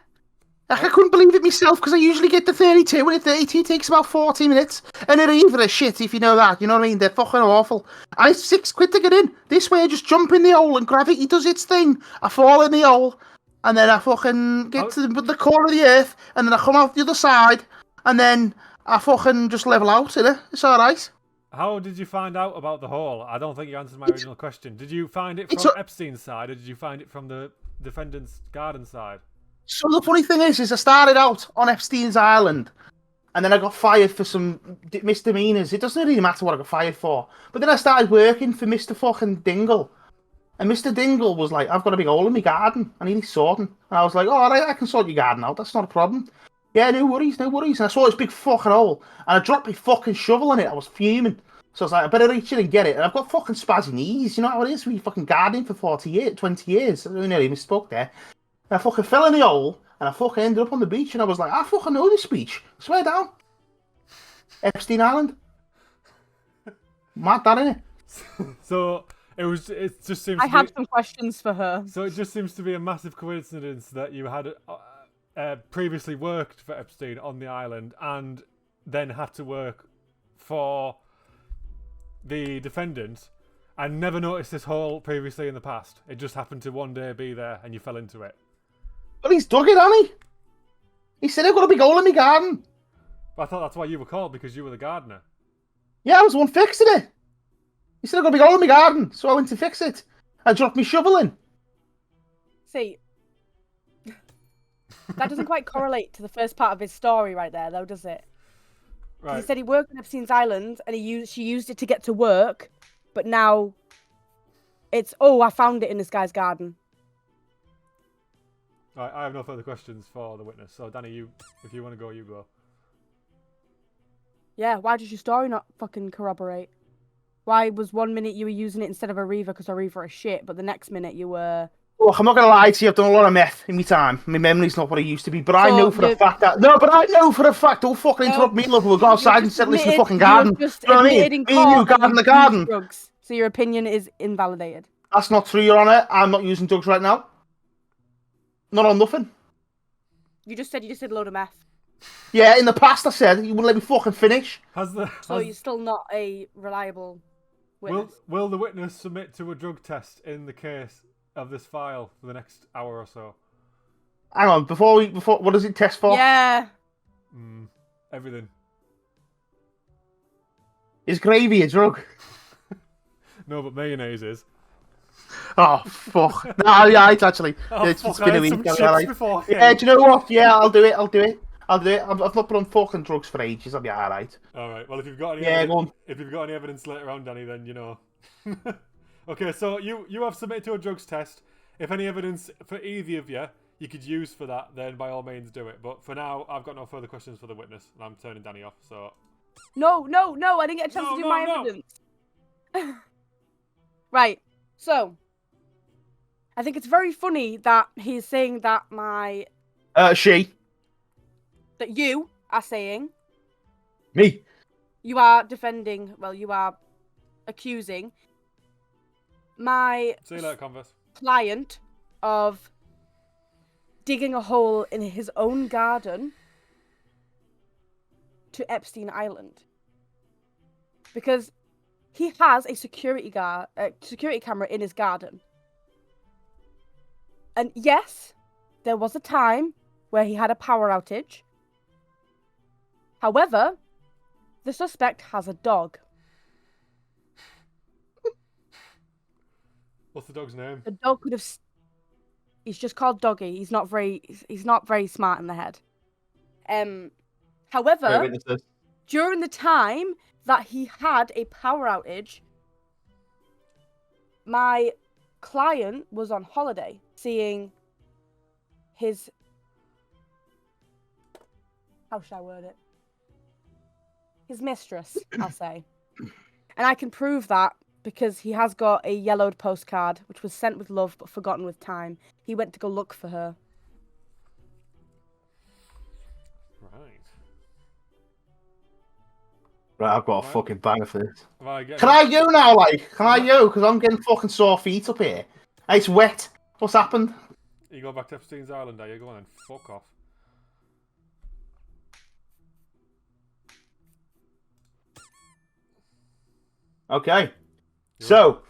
I couldn't believe it myself because I usually get the 32 and the 32 takes about 40 minutes. And they're even a shit if you know that. You know what I mean? They're fucking awful. And it's £6 to get in. This way I just jump in the hole and gravity does its thing. I fall in the hole and then I fucking get to the core of the earth and then I come out the other side and then I fucking just level out, innit? It's alright. How did you find out about the hole? I don't think you answered my original question. Did you find it from Epstein's side, or did you find it from the defendant's garden side? So the funny thing is I started out on Epstein's Island, and then I got fired for some misdemeanors. It doesn't really matter what I got fired for. But then I started working for Mr. fucking Dingle. And Mr. Dingle was like, I've got a big hole in my garden. I need it sorting. And I was like, oh, I can sort your garden out. That's not a problem. Yeah, no worries, no worries. And I saw this big fucking hole. And I dropped my fucking shovel in it. I was fuming. So I was like, I better reach in and get it. And I've got fucking spazzy knees. You know how it is when you fucking gardening for 40 years, 20 years. I nearly misspoke there. And I fucking fell in the hole, and I fucking ended up on the beach, and I was like, I fucking know this beach. Swear down. Epstein Island. Mad that, innit? So it just seems. I have some questions for her. So it just seems to be a massive coincidence that you had previously worked for Epstein on the island, and then had to work for the defendant, and never noticed this hole previously in the past. It just happened to one day be there, and you fell into it. Well, he's dug it, hasn't he? He said, I've got a big hole in my garden. But I thought that's why you were called, because you were the gardener. Yeah, I was the one fixing it. He said, I've got a big hole in my garden, so I went to fix it. I dropped my shovel in. See, that doesn't quite correlate to the first part of his story right there, though, does it? Right. He said he worked on Epstein's Island, and she used it to get to work, but now it's, oh, I found it in this guy's garden. Right, I have no further questions for the witness. So, Danny, if you want to go, you go. Yeah, why does your story not fucking corroborate? Why was 1 minute you were using it instead of a reaver because a reaver is shit, but the next minute you were... Look, I'm not going to lie to you, I've done a lot of meth in my time. My memory's not what it used to be, but I know for a fact that... No, but I know for a fact, don't fucking interrupt me, love, we'll go outside and settle this in the fucking garden. You know what I mean? Me and you, garden the garden. Drugs, so your opinion is invalidated. That's not true, Your Honour. I'm not using drugs right now. Not on nothing. You just said you just did a load of meth. Yeah, in the past I said you wouldn't let me fucking finish. So you're still not a reliable witness. Will the witness submit to a drug test in the case of this file for the next hour or so? Hang on, before what does it test for? Yeah. Everything. Is gravy a drug? No, but mayonnaise is. Oh, fuck. No, yeah, it's actually. It's been a week. Yeah, do you know what? Yeah, I'll do it. I've not put on fucking drugs for ages. I'll be alright. Alright, well, if you've got any if you've got any evidence later on, Danny, then you know. Okay, so you have submitted to a drugs test. If any evidence for either of you could use for that, then by all means do it. But for now, I've got no further questions for the witness, and I'm turning Danny off, so... No, I didn't get a chance to do my evidence. Right, so... I think it's very funny that he's saying that she. That you are saying... Me. You are defending, well, you are accusing my See you later, Converse. Client of digging a hole in his own garden to Epstein Island. Because he has a security camera in his garden. And yes, there was a time where he had a power outage. However, the suspect has a dog. What's the dog's name? The dog could have... He's just called Doggy. He's not very smart in the head. Great However, witnesses. during the time that he had a power outage, my client was on holiday seeing his, how should I word it? His mistress, I'll say. And I can prove that because he has got a yellowed postcard which was sent with love but forgotten with time. He went to go look for her. Right. Right, I've got a Right. fucking banger for this. Have I get Can I go now, like? Can I go? Because I'm getting fucking sore feet up here. It's wet. What's happened? You go back to Epstein's Island, are you? Go on then. Fuck off. Okay. You're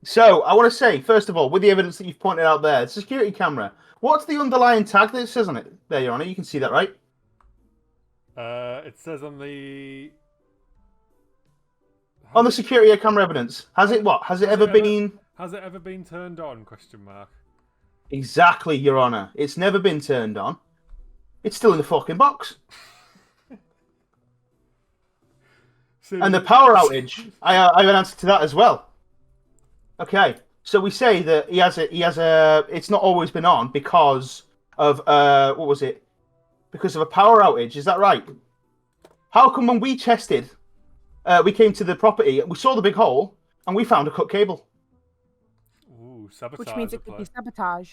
So I want to say, first of all, with the evidence that you've pointed out there, the security camera, what's the underlying tag that it says on it? There, Your Honour, you can see that, right? It says on the... On the security camera evidence. Has it what? Has it ever been... Has it ever been turned on? Question mark. Exactly, Your Honour. It's never been turned on. It's still in the fucking box. And the power outage, I have an answer to that as well. Okay, so we say that he has a. It's not always been on because of what was it? Because of a power outage. Is that right? How come when we tested, we came to the property, we saw the big hole, and we found a cut cable? Ooh, sabotage. Which means it could be sabotage.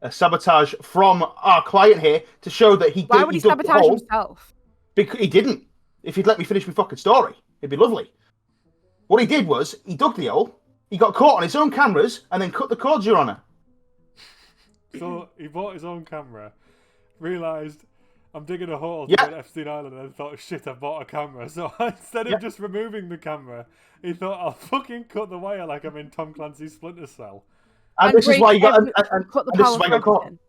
A sabotage from our client here to show that he Why did. would He he dug the sabotage hole himself? because he didn't. If he'd let me finish my fucking story, it'd be lovely. What he did was he dug the hole. He got caught on his own cameras and then cut the cords, Your Honour. So he bought his own camera, realised I'm digging a hole to Yeah. go to Epstein Island, and then thought, shit, I bought a camera. So instead of Yeah. just removing the camera, he thought, I'll fucking cut the wire like I'm in Tom Clancy's Splinter Cell. And this is why you got. cut the and this power is why for you got caught. everything.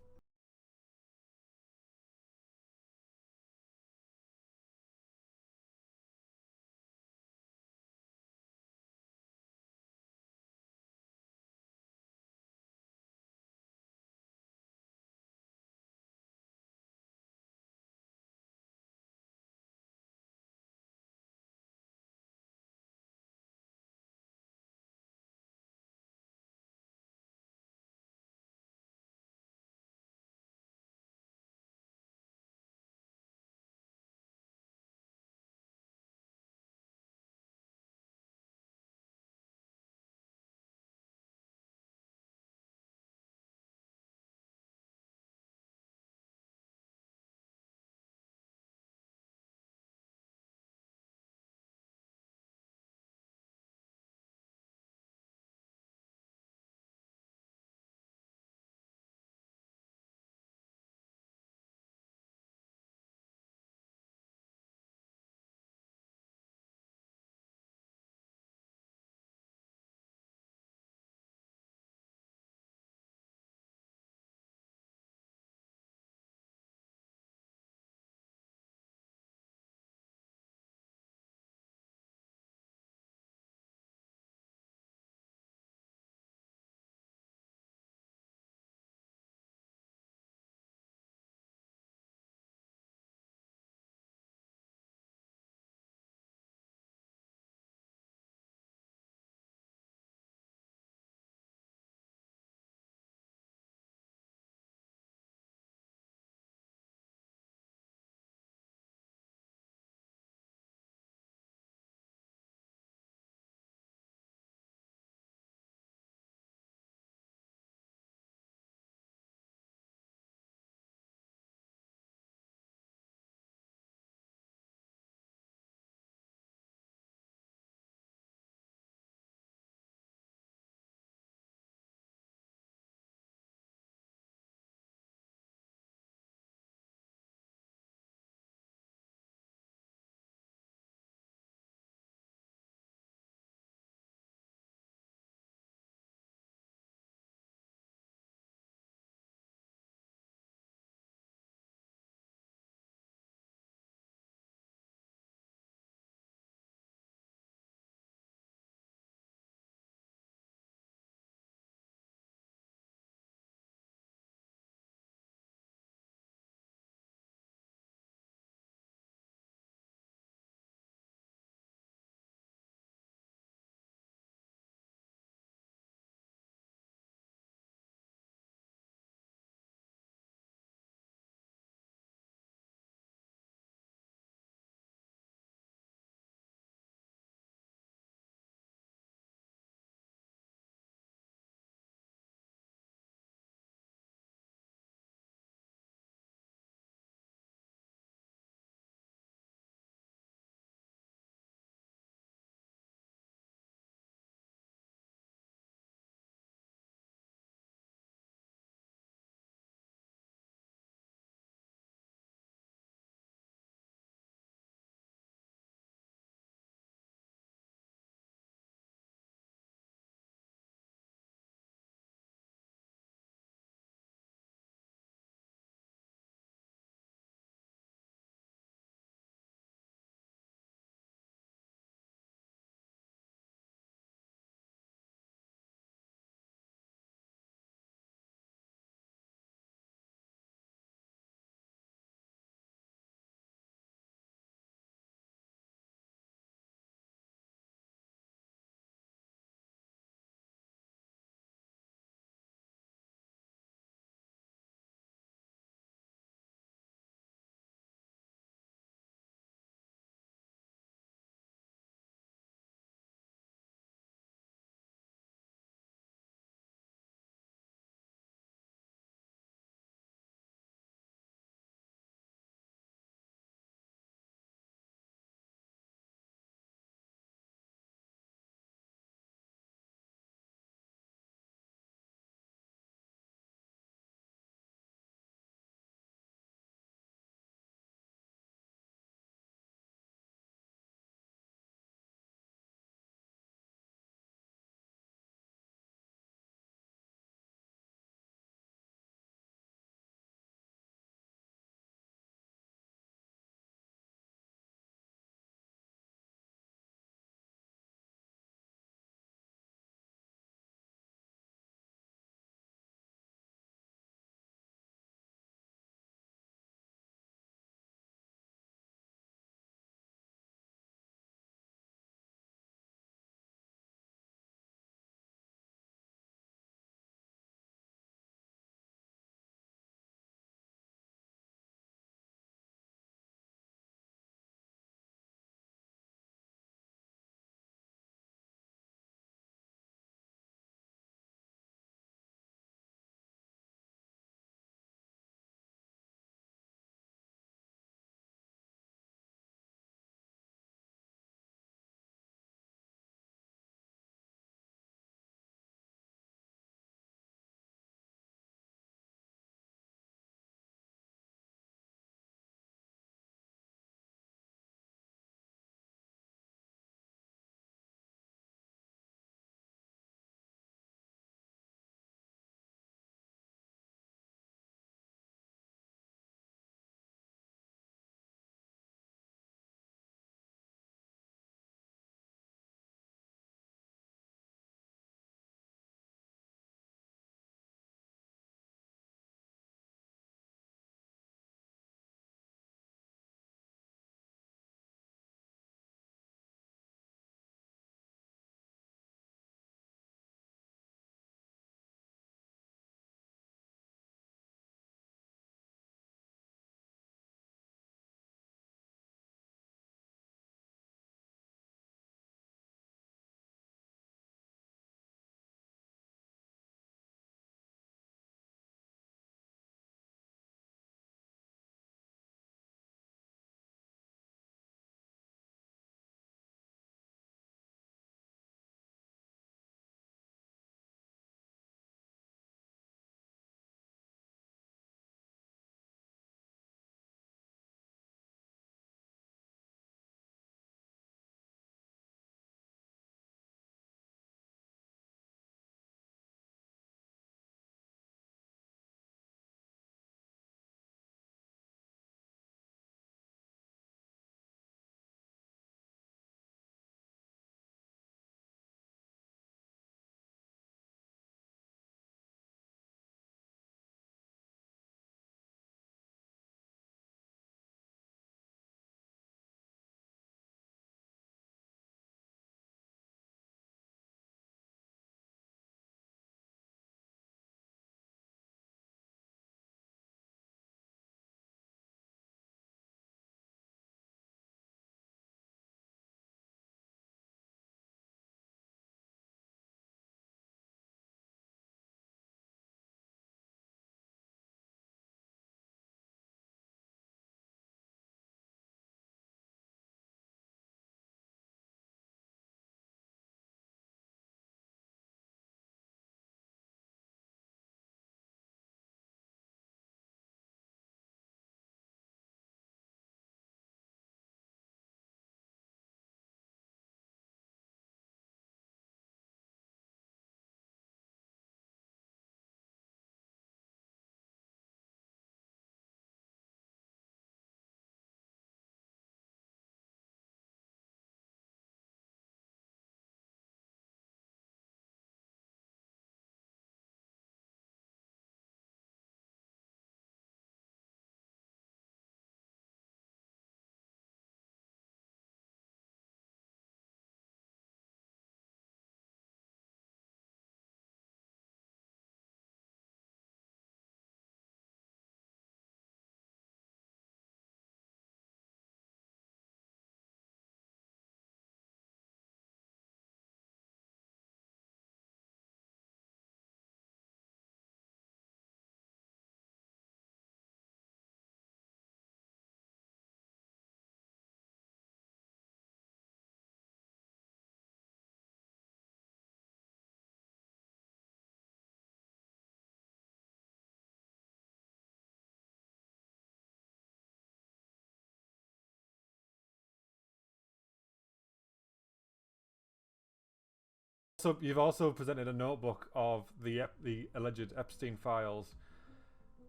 So you've also presented a notebook of the alleged Epstein files,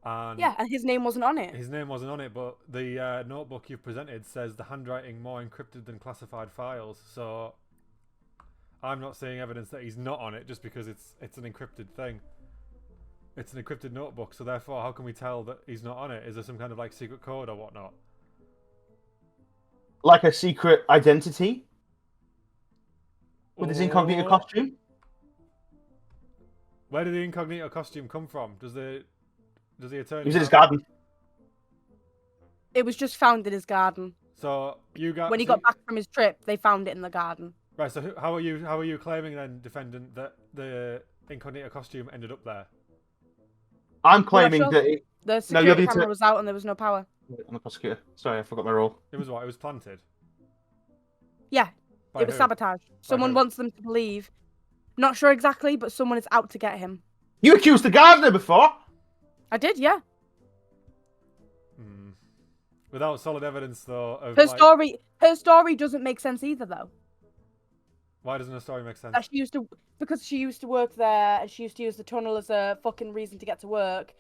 and Yeah, and his name wasn't on it. his name wasn't on it. But the notebook you've presented says the handwriting more encrypted than classified files. So I'm not seeing evidence that he's not on it just because it's an encrypted thing. It's an encrypted notebook, so therefore, how can we tell that he's not on it? Is there some kind of like secret code or whatnot? Like a secret identity with his incognito costume. Where did the incognito costume come from? Does the attorney? He was in his garden. It was just found in his garden. So you got When he got back from his trip, they found it in the garden. right. So how are you claiming then, defendant, that the incognito costume ended up there? I'm claiming sure. that it, The you're security the camera was out and there was no power. I'm the prosecutor. Sorry, I forgot my role. It was what? It was planted. Yeah, By it was who? sabotage. Someone who? wants them to believe. Not sure exactly, but someone is out to get him. You accused the gardener before. I did, yeah. Without solid evidence, though, of Her like, story doesn't make sense either, though. why doesn't the story make sense? That because she used to work there and she used to use the tunnel as a fucking reason to get to work,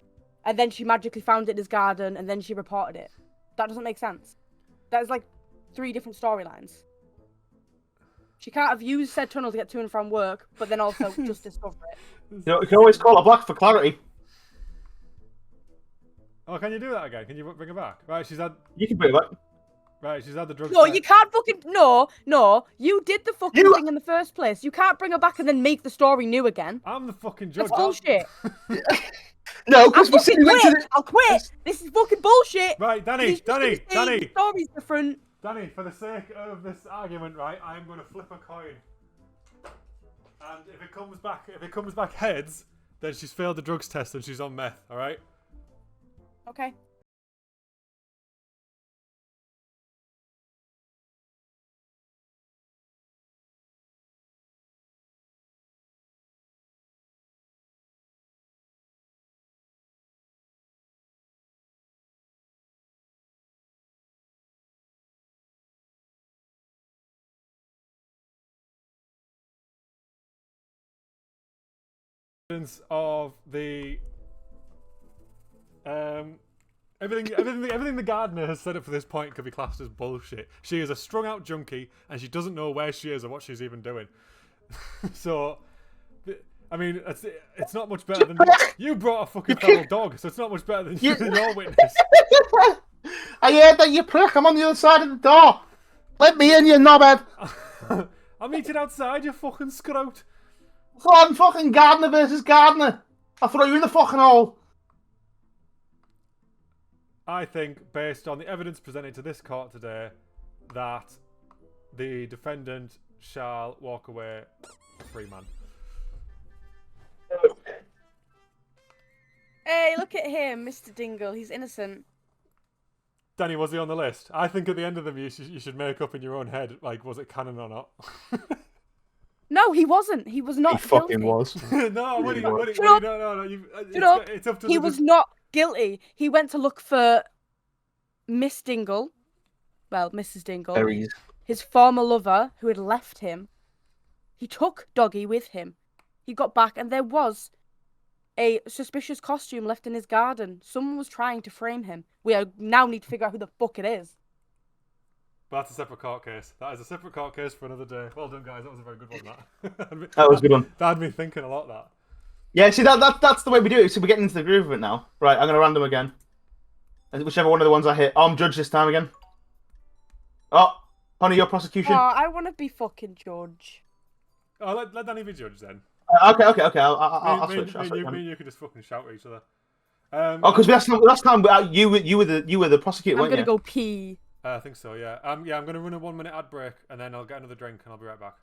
and then she magically found it in his garden and then she reported it. That doesn't make sense. That is like 3 different storylines. She can't have used said tunnel to get to and from work, but then also just discover it. You can always call her back for clarity. Oh, can you do that again? Can you bring her back? Right, she's had. You can bring it back. Right, she's had the drugs. No, you can't fucking no. You did the fucking You- thing in the first place. You can't bring her back and then make the story new again. I'm the fucking judge. That's bullshit. No, I'll because we said fucking we went to quit. the... I'll quit. This is fucking bullshit. Right, Danny, He's just gonna Danny, say Danny, The story's different. Danny. For the sake of this argument, right, I'm going to flip a coin, and if it comes back heads, then she's failed the drugs test and she's on meth. All right. Okay. Evidence of the everything the gardener has said up to this point could be classed as bullshit. She is a strung out junkie and she doesn't know where she is or what she's even doing. So, I mean, it's not much better than you brought a fucking feral dog, so it's not much better than your witness. I heard that, you prick. I'm on the other side of the door. Let me in, you knobhead. I'll meet it outside, you fucking scrote. Fucking fucking gardener versus gardener. I'll throw you in the fucking hole. I think, based on the evidence presented to this court today, that the defendant shall walk away a free man. Hey, look at him, Mr. Dingle. He's innocent. Danny, was he on the list? I think at the end of them, you should make up in your own head, like, was it canon or not? No, he wasn't. He was not. He fucking guilty. was. No, what do you, Shut up. no. Shut up. It's up to He the was not guilty. He went to look for Miss Dingle. Well, Mrs. Dingle. Berries. His former lover, who had left him. He took Doggy with him. He got back, and there was a suspicious costume left in his garden. Someone was trying to frame him. We now need to figure out who the fuck it is. But that's a separate court case. That is a separate court case for another day. Well done, guys. That was a very good one, that. That was a good one. That had me thinking a lot, that. Yeah, see, that's the way we do it. So we're getting into the groove of it now. Right, I'm going to random again. And whichever one of the ones I hit. Oh, I'm judge this time again. Oh, honey, your prosecution. Oh, I want to be fucking judge. Oh, let Danny be judge then. Okay. I'll switch. Me and you can just fucking shout at each other. Oh, because last time you were the prosecutor, I'm weren't gonna you? go pee. I think so, yeah. I'm gonna run a 1 minute ad break and then I'll get another drink and I'll be right back.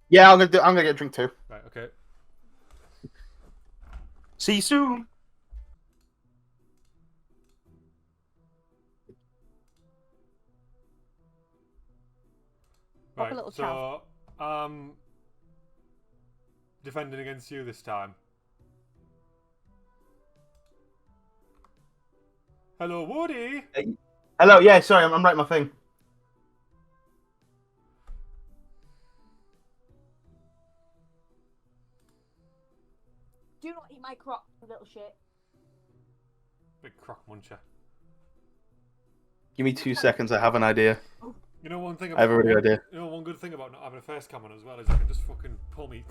Yeah, I'm gonna get a drink too. Right, okay. See you soon. Pop a Right, little so defending against you this time. Hello, Woody. Hello. Yeah, sorry, I'm writing my thing. my crock, you little shit. Big crock muncher. Give me 2 seconds. I have an idea. You know one thing I have a about really good idea. you know one good thing about not having a face cam on as well is I can just fucking pull me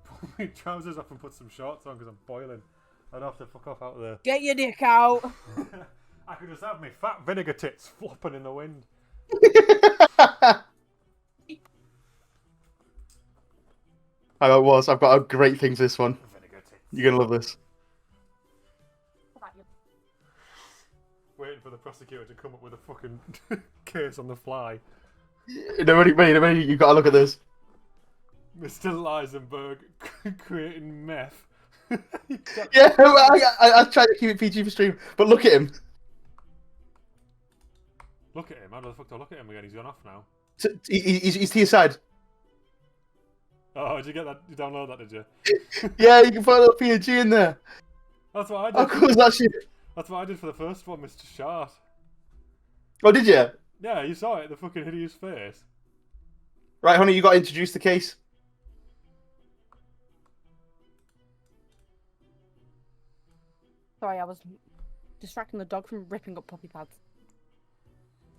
pull me trousers up and put some shorts on because I'm boiling. I don't have to fuck off out of there. Get your dick out. I could just have my fat vinegar tits flopping in the wind. I've got a great thing for this one. Vinegar tits. You're gonna love this. Waiting for the prosecutor to come up with a fucking case on the fly. No, ready, you gotta look at this. Mr. Lisenberg creating meth. Yeah, I tried to keep it PG for stream, but look at him. Look at him. How the fuck do I look at him again? He's gone off now. He's to your side. Oh, did you get that? You download that, did you? Yeah, you can put a little PNG in there. That's what I did. How cool is that shit? That's what I did for the first one, Mr. Shart. Oh, did you? Yeah, you saw it. The fucking hideous face. Right, honey, you got to introduce the case. Sorry, I was distracting the dog from ripping up puppy pads.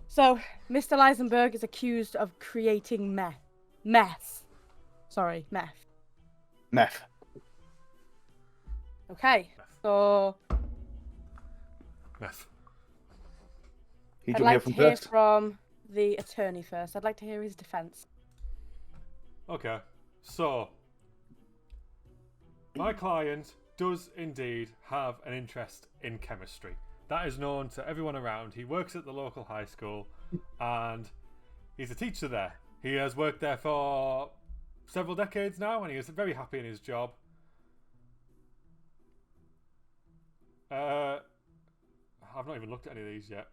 So, Mr. Lisenberg is accused of creating meth. Sorry, meth. Meth. Okay, so Meth. You I'd jump here like to from hear first. from the attorney first. I'd like to hear his defense. Okay, so my client does indeed have an interest in chemistry. That is known to everyone around. He works at the local high school and he's a teacher there. He has worked there for several decades now and he is very happy in his job. I've not even looked at any of these yet.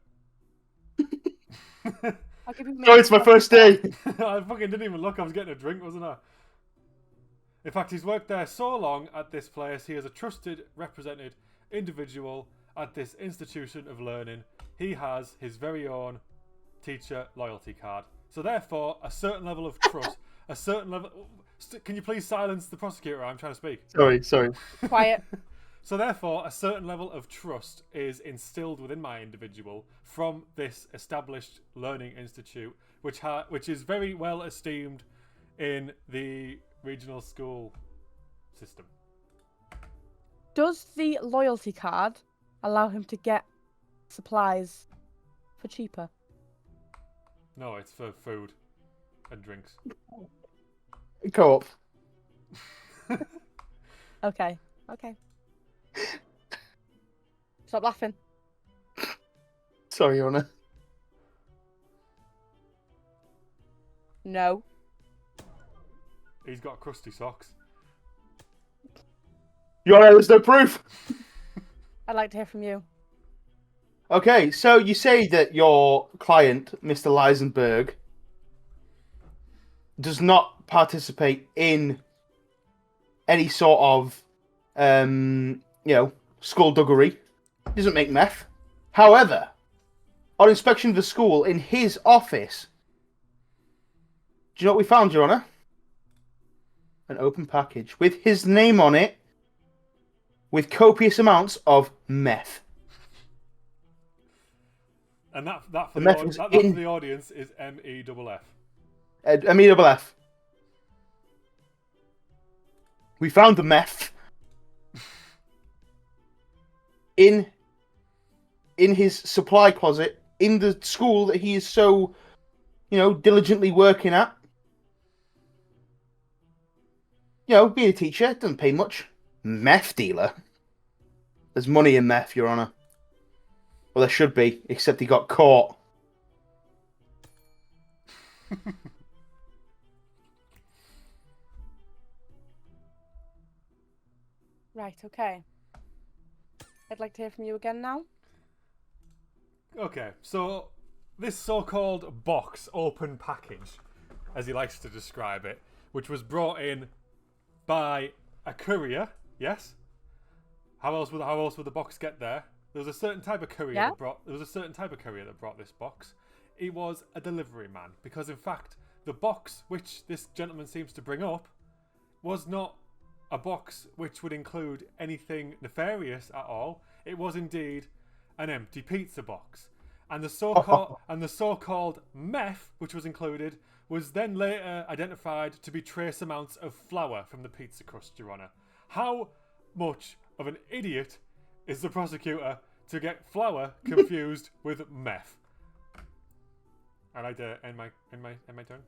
I'll give you No, it's my first day. I fucking didn't even look. I was getting a drink, wasn't I? In fact, he's worked there so long at this place, he is a trusted, represented individual at this institution of learning. He has his very own teacher loyalty card. So therefore, a certain level of trust, a certain level... Can you please silence the prosecutor? I'm trying to speak. Sorry. Quiet. So therefore, a certain level of trust is instilled within my individual from this established learning institute, which is very well esteemed in the regional school system. Does the loyalty card allow him to get supplies for cheaper? No, it's for food and drinks. Co-op. Okay. Stop laughing. Sorry, Your Honour. No. He's got crusty socks. Your Honour, there's no proof. I'd like to hear from you. Okay, so you say that your client, Mr. Lisenberg, does not participate in any sort of, skullduggery. He doesn't make meth. However, on inspection of the school, in his office, do you know what we found, Your Honour? An open package with his name on it, with copious amounts of meth. And that for The the, meth was that in- for the audience is MEFF. MEFF. We found the meth in his supply closet in the school that he is so, diligently working at. Being a teacher doesn't pay much. Meth dealer. There's money in meth, Your Honour. Well, there should be, except he got caught. Right, okay. I'd like to hear from you again now. Okay, so this so-called box open package, as he likes to describe it, which was brought in by a courier, yes? How else would the box get there? There was a certain type of courier that brought this box. It was a delivery man, because in fact the box which this gentleman seems to bring up was not a box which would include anything nefarious at all. It was indeed an empty pizza box. And the so-called meth, which was included, was then later identified to be trace amounts of flour from the pizza crust, Your Honour. How much of an idiot is the prosecutor to get flour confused with meth? I'd like to end my turn. My turn, my turn.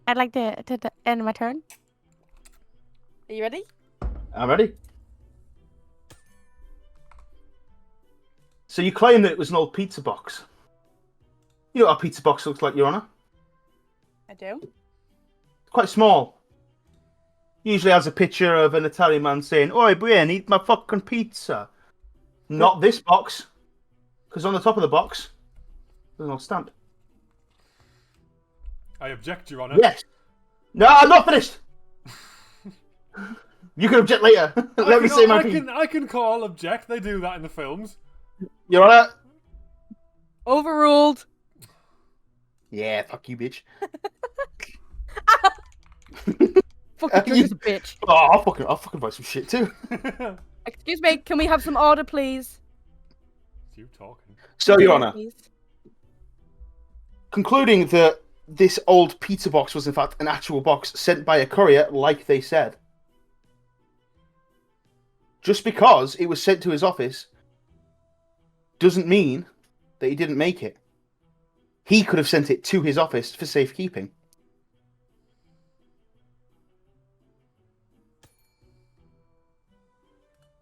I'd like to end my turn. Are you ready? I'm ready. So you claim that it was an old pizza box. You know what a pizza box looks like, Your Honour? I do. Quite small. Usually has a picture of an Italian man saying, "Oi, Brian, eat my fucking pizza." Not this box. Because on the top of the box, there's no stamp. I object, Your Honour. Yes. No, I'm not finished. You can object later. Let me say my piece. I can call object. They do that in the films. Your Honour. Overruled. Yeah, fuck you, bitch. Fuck you, just a bitch. Oh, I'll fucking buy some shit too. Excuse me, can we have some order, please? It's you talking. So, Your Honour, Please. concluding that this old pizza box was in fact an actual box sent by a courier, like they said. Just because it was sent to his office doesn't mean that he didn't make it. He could have sent it to his office for safekeeping.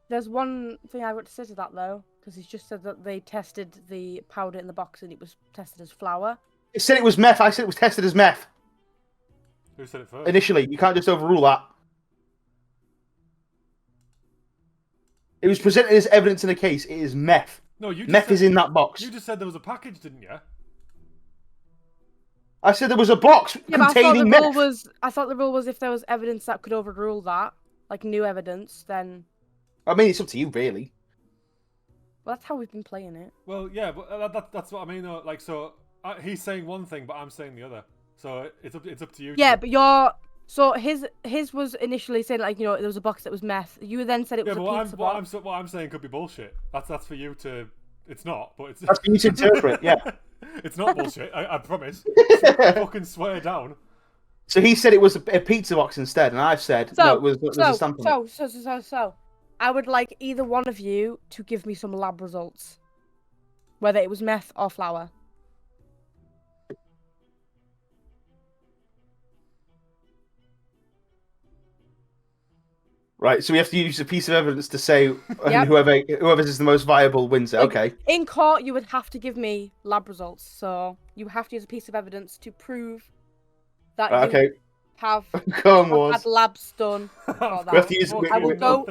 There's one thing I want to say to that, though, because he's just said that they tested the powder in the box and it was tested as flour. It said it was meth. I said it was tested as meth. Who said it first? Initially, you can't just overrule that. It was presented as evidence in a case. It is meth. No, you just Meth said, is in that box. You just said there was a package, didn't you? I said there was a box Yeah, but containing meth. I thought the rule was if there was evidence that could overrule that, like new evidence, then. I mean, it's up to you, really. Well, that's how we've been playing it. Well, yeah, but that's what I mean. Though. Like, so he's saying one thing, but I'm saying the other. So it's up to you. Yeah, but his was initially saying like there was a box that was meth. You then said it was a pizza box. What I'm saying could be bullshit. That's for you to. It's not, but it's. That's for you to interpret. Yeah. It's not bullshit. I promise. Fucking swear down. So he said it was a pizza box instead, and I've said no, it was a stamp on it. So, I would like either one of you to give me some lab results, whether it was meth or flour. Right, so we have to use a piece of evidence to say and whoever is the most viable wins it. Okay. In court, you would have to give me lab results, so you have to use a piece of evidence to prove that you have had labs done for that. We have to use. I would go.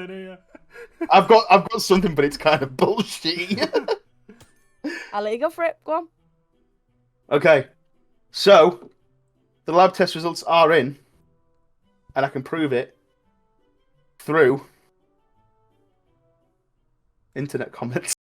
I've got something, but it's kind of bullshit. I'll let you go for it. Go on. Okay, so the lab test results are in, and I can prove it through internet comments.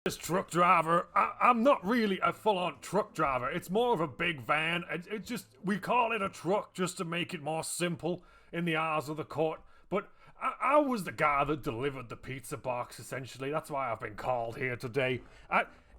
This truck driver, I'm not really a full-on truck driver. It's more of a big van. It just, we call it a truck just to make it more simple in the eyes of the court. But I was the guy that delivered the pizza box, essentially. That's why I've been called here today.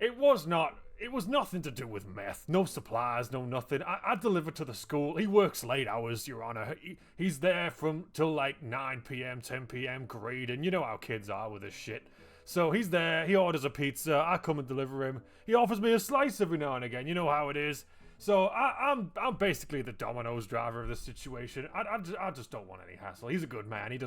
It was nothing to do with meth. No supplies, no nothing. I delivered to the school. He works late hours, Your Honor. He's there from till like 9 p.m., 10 p.m. grading. You know how kids are with this shit. So he's there, he orders a pizza, I come and deliver him. He offers me a slice every now and again, you know how it is. So I'm basically the Domino's driver of this situation. I just don't want any hassle. He's a good man, he does.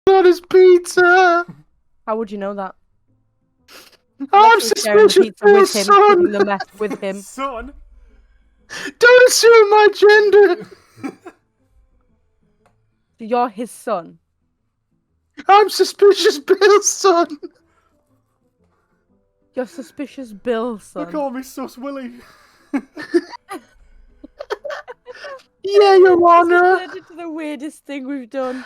On his pizza. How would you know that? I'm Unless you're sharing the suspicious, pizza with Bill's him, eating son. the meth with him. Son? Don't assume my gender. So you're his son. I'm suspicious, Bill's son. You're suspicious Bill's They son. call me Sus Willie. Yeah, Your This has Honor. turned into the weirdest thing we've done.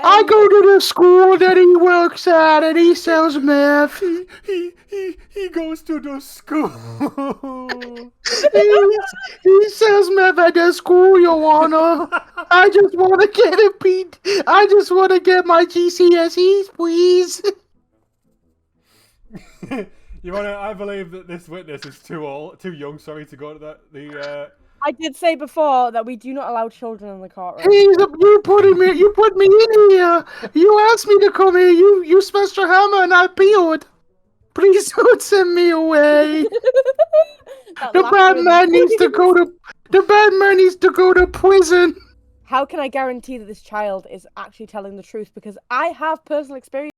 I go to the school that he works at, and he sells meth. He goes to the school. He sells meth at the school, Your Honor. I just want to get a beat. I just want to get my GCSEs, please. Your Honor, I believe that this witness is too young, to go to the I did say before that we do not allow children in the courtroom. You put me in here. You asked me to come here. You smashed your hammer and I peeled. Please don't send me away. That The last bad really man needs to go to. The bad man needs to go to prison. How can I guarantee that this child is actually telling the truth? Because I have personal experience.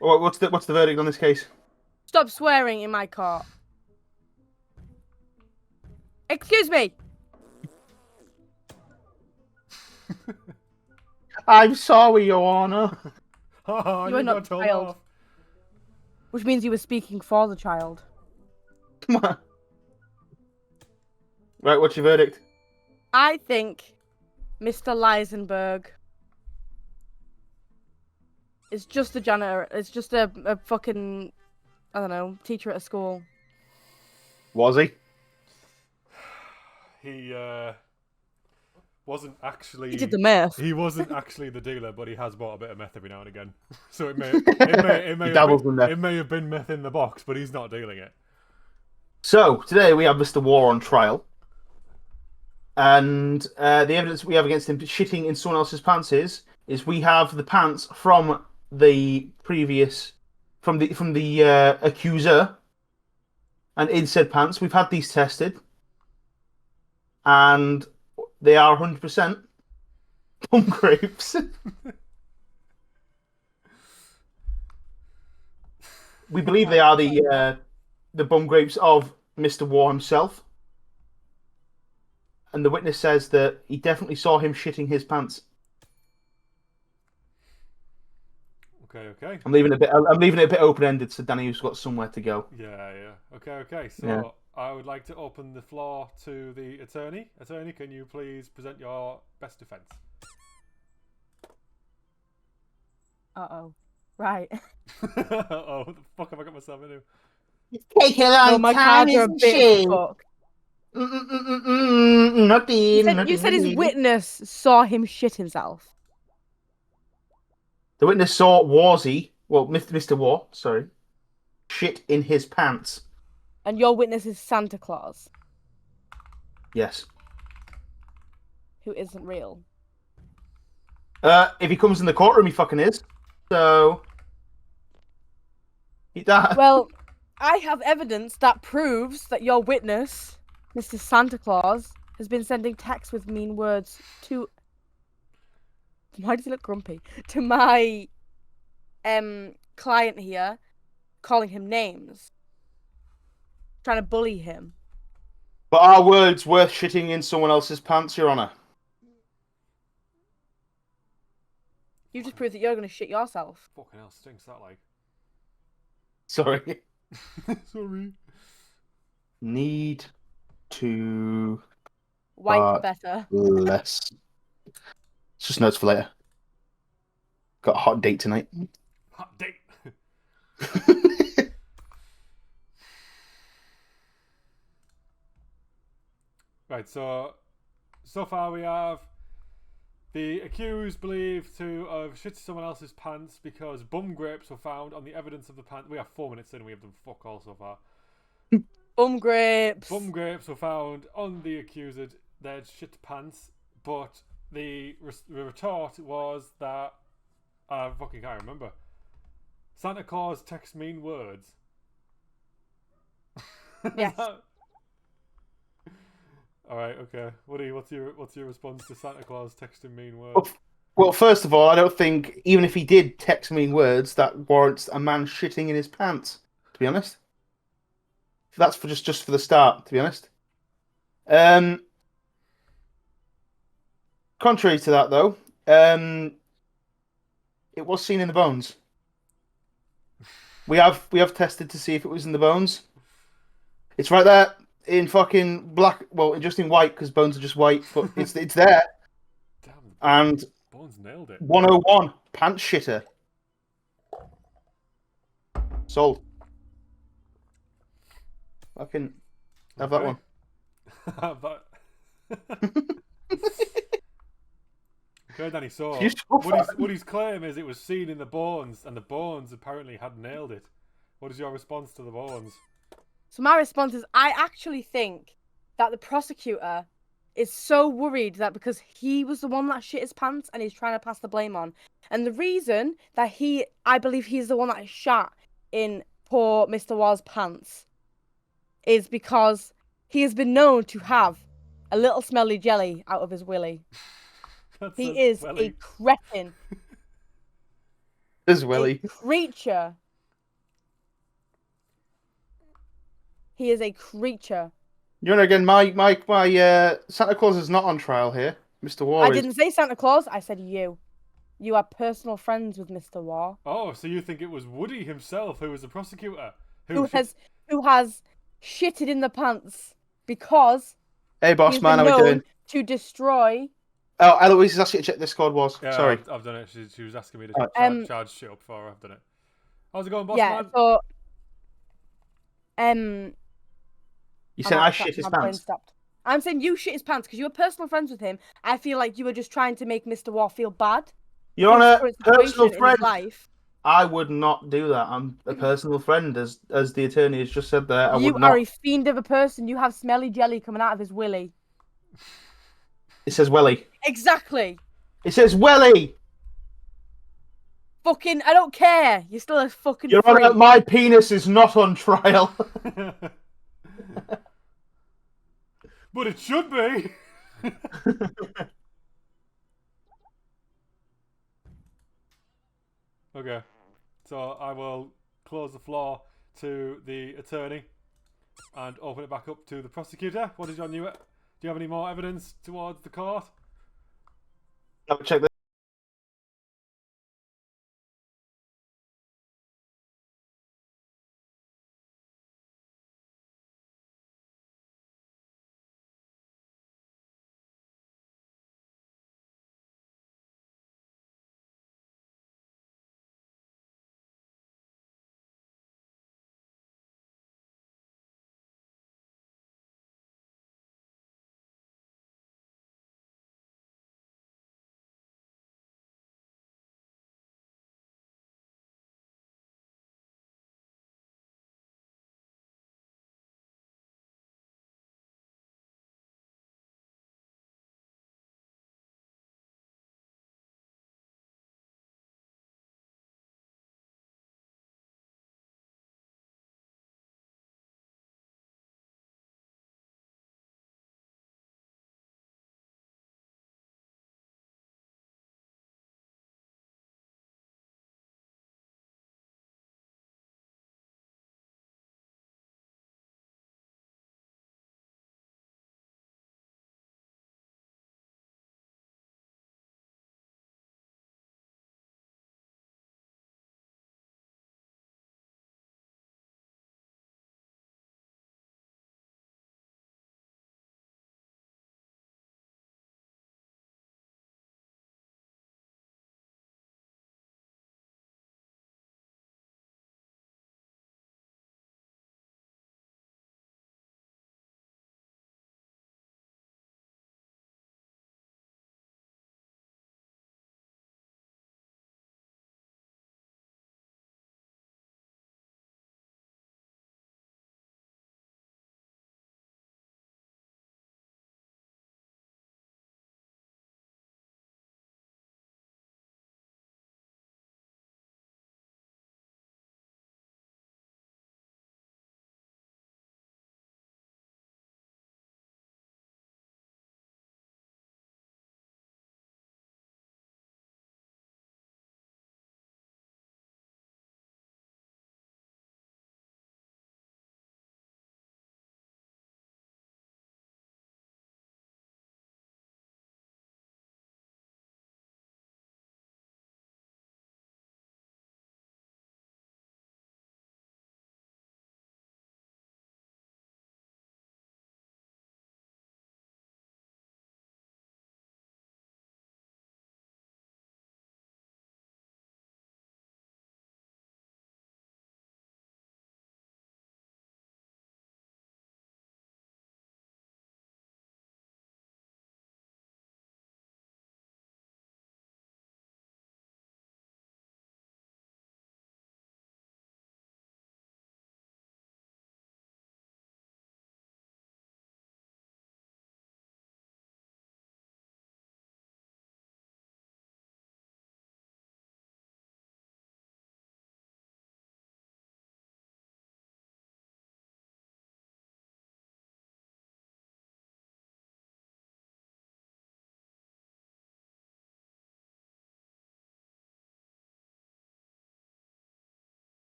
What's the verdict on this case? Stop swearing in my court. Excuse me. I'm sorry, Your Honor. Oh, You are you not got told child. off. Which means you were speaking for the child. Come on. Right, what's your verdict? I think Mr. Leisenberg is just a janitor. It's just a fucking, I don't know, teacher at a school. Was he? He wasn't actually. He did the math. He wasn't actually the dealer, but he has bought a bit of meth every now and again. So it may He dabbles in there. it may have been meth in the box, but he's not dealing it. So today we have Mr. War on trial, and the evidence we have against him shitting in someone else's pants is we have the pants from the previous from the accuser, and in said pants we've had these tested, and they are 100% plum grapes. We believe they are the bum grapes of Mr. War himself. And the witness says that he definitely saw him shitting his pants. Okay. I'm leaving it a bit open ended so Danny's got somewhere to go. Yeah. Okay. So Yeah. I would like to open the floor to the attorney. Attorney, can you please present your best defense? Uh-oh. Right. Oh, what the fuck have I got myself into? It's taking a long So my time, cards are a isn't bit she? fucked. Nothing. You said his witness saw him shit himself. The witness saw Mr. War, sorry, shit in his pants. And your witness is Santa Claus, Yes. who isn't real. If he comes in the courtroom, he fucking is. So. Well, I have evidence that proves that your witness, Mr. Santa Claus, has been sending texts with mean words to. Why does he look grumpy? To my client here, calling him names, trying to bully him. But are words worth shitting in someone else's pants, Your Honour? You just proved that you're going to shit yourself. Fucking hell, stinks that like. Sorry. Sorry. Need to Wipe better. less. It's just notes for later. Got a hot date tonight. Hot date. Right, so far we have the accused believed to have shit someone else's pants because bum grapes were found on the evidence of the pants. We have 4 minutes in and we have done fuck all so far. Bum grapes. Bum grapes were found on the accused, their shit pants, but the retort was that I fucking can't remember. Santa Claus texts mean words. Yes. All right, okay. Woody, what's your response to Santa Claus texting mean words? Well, first of all, I don't think, even if he did text mean words, that warrants a man shitting in his pants, to be honest. That's for just for the start, to be honest. Contrary to that, though, it was seen in the bones. We have tested to see if it was in the bones. It's right there in fucking black. Well, just in white because bones are just white, but it's there. Damn, And Bones nailed it. 101 pants shitter. Sold. I can have that one. Have that. Okay, Danny. So You so Woody's claim is it was seen in the bones, and the bones apparently had nailed it. What is your response to the bones? So my response is, I actually think that the prosecutor is so worried that because he was the one that shit his pants and he's trying to pass the blame on. And the reason that I believe he's the one that shot in poor Mr. Wall's pants is because he has been known to have a little smelly jelly out of his willy. He is a cretin. There's a Willie. creature. He is a creature. You know, again, my Santa Claus is not on trial here. Mr. War I is. didn't say Santa Claus. I said you. You are personal friends with Mr. War, Oh, so you think it was Woody himself who was the prosecutor? who has shitted in the pants because Hey, boss he's man, been how we doing? known to destroy. Oh, Eloise is asking you to check this squad was. Yeah, Sorry. I've done it. She was asking me to Alright. charge shit up for her. I've done it. How's it going, boss Yeah. man? So You I'm said out I of track, shit his my brain pants. stopped. I'm saying you shit his pants because you were personal friends with him. I feel like you were just trying to make Mr. War feel bad You're for on his a current personal situation in his friend. life. I would not do that. I'm a personal friend, as the attorney has just said there. I You would are not. a fiend of a person. You have smelly jelly coming out of his willy. It says Welly. Exactly. It says Welly. Fucking, I don't care. You're still a fucking Your Honour, freak. my penis is not on trial. But it should be. Okay, so I will close the floor to the attorney and open it back up to the prosecutor. What is your new? Do you have any more evidence towards the court? Check this.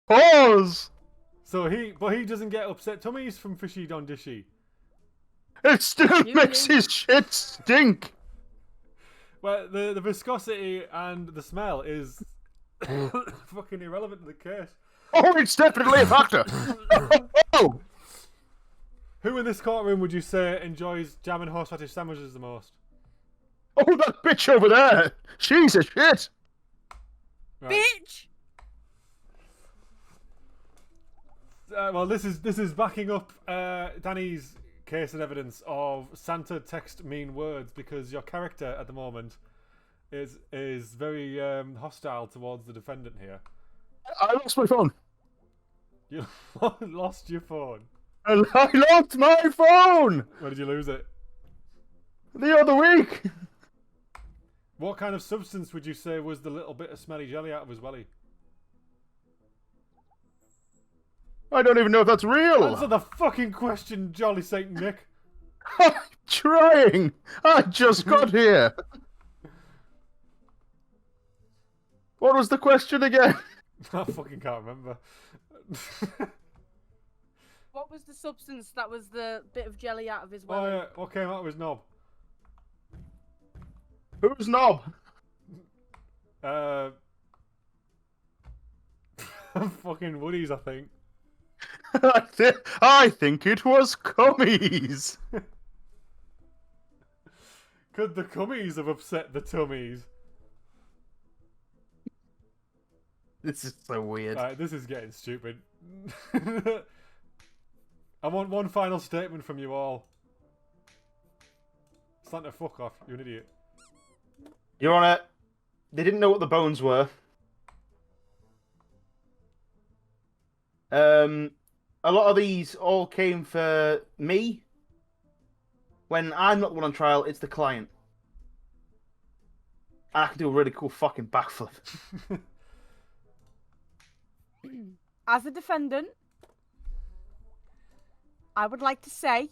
Pause! So he doesn't get upset tummies from Fishy Don Dishy. It still You makes do. his shit stink! Well, the viscosity and the smell is fucking irrelevant to the case. Oh, it's definitely a factor! Oh! Who in this courtroom would you say enjoys jam and horseradish sandwiches the most? Oh, that bitch over there! She's a shit! Right. Bitch! Well, this is backing up Danny's case and evidence of Santa text mean words, because your character at the moment is very hostile towards the defendant here. I lost my phone. You lost your phone. I lost my phone! Where did you lose it? The other week! What kind of substance would you say was the little bit of smelly jelly out of his welly? I don't even know if that's real! Answer the fucking question, Jolly Saint Nick. I'm trying! I just got here! What was the question again? I fucking can't remember. What was the substance that was the bit of jelly out of his Oh welly? yeah, what came out of his knob? Who's Knob? Fucking Woody's, I think. I think it was cummies! Could the cummies have upset the tummies? This is so weird. Alright, this is getting stupid. I want one final statement from you all. Santa, fuck off, you're an idiot. Your Honour, they didn't know what the bones were. A lot of these all came for me. When I'm not the one on trial, it's the client. I can do a really cool fucking backflip. As a defendant, I would like to say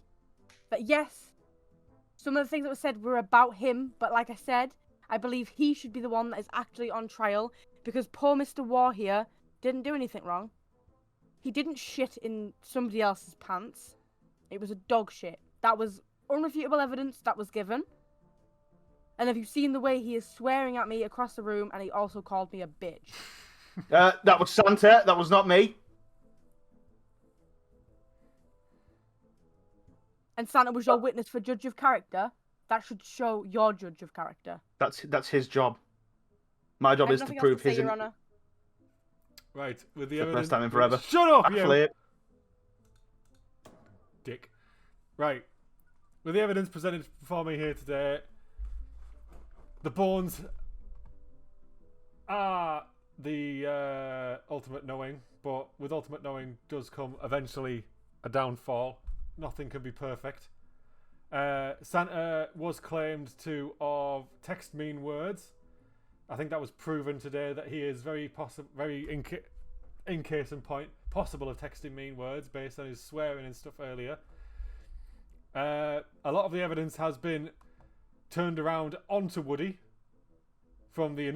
that yes, some of the things that were said were about him, but like I said, I believe he should be the one that is actually on trial, because poor Mr. War here didn't do anything wrong. He didn't shit in somebody else's pants. It was a dog shit. That was unrefutable evidence that was given. And have you seen the way he is swearing at me across the room, and he also called me a bitch? That was Santa. That was not me. And Santa was your witness for judge of character. That should show your judge of character. That's his job. My job I have is to nothing else prove say, his. Your Honour. Right, with the The evidence. first time in forever. Shut up, you Backflip. dick. Right, with the evidence presented before me here today, the bones are the ultimate knowing, but with ultimate knowing does come eventually a downfall. Nothing can be perfect. Santa was claimed to have text mean words. I think that was proven today that he is very in case and point possible of texting mean words based on his swearing and stuff earlier. A lot of the evidence has been turned around onto Woody from the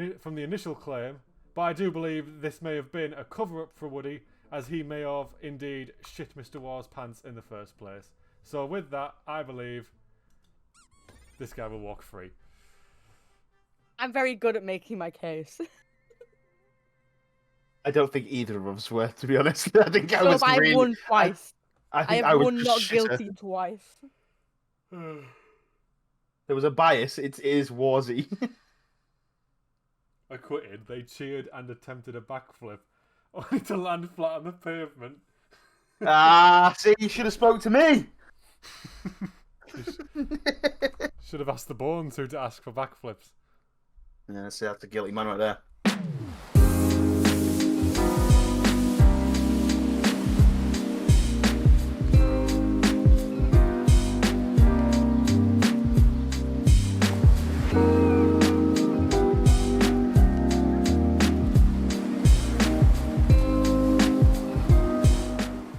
initial claim, but I do believe this may have been a cover-up for Woody, as he may have indeed shit Mr. War's pants in the first place. So with that, I believe this guy will walk free. I'm very good at making my case. I don't think either of us were, to be honest. I think I So was I really. won twice. I I think have was won just not shitter. guilty twice. There was a bias. It is Warzy. Acquitted, they cheered and attempted a backflip, only to land flat on the pavement. See, you should have spoke to me. Should have asked the Bones who to ask for backflips. Yeah, see, that's a guilty man right there.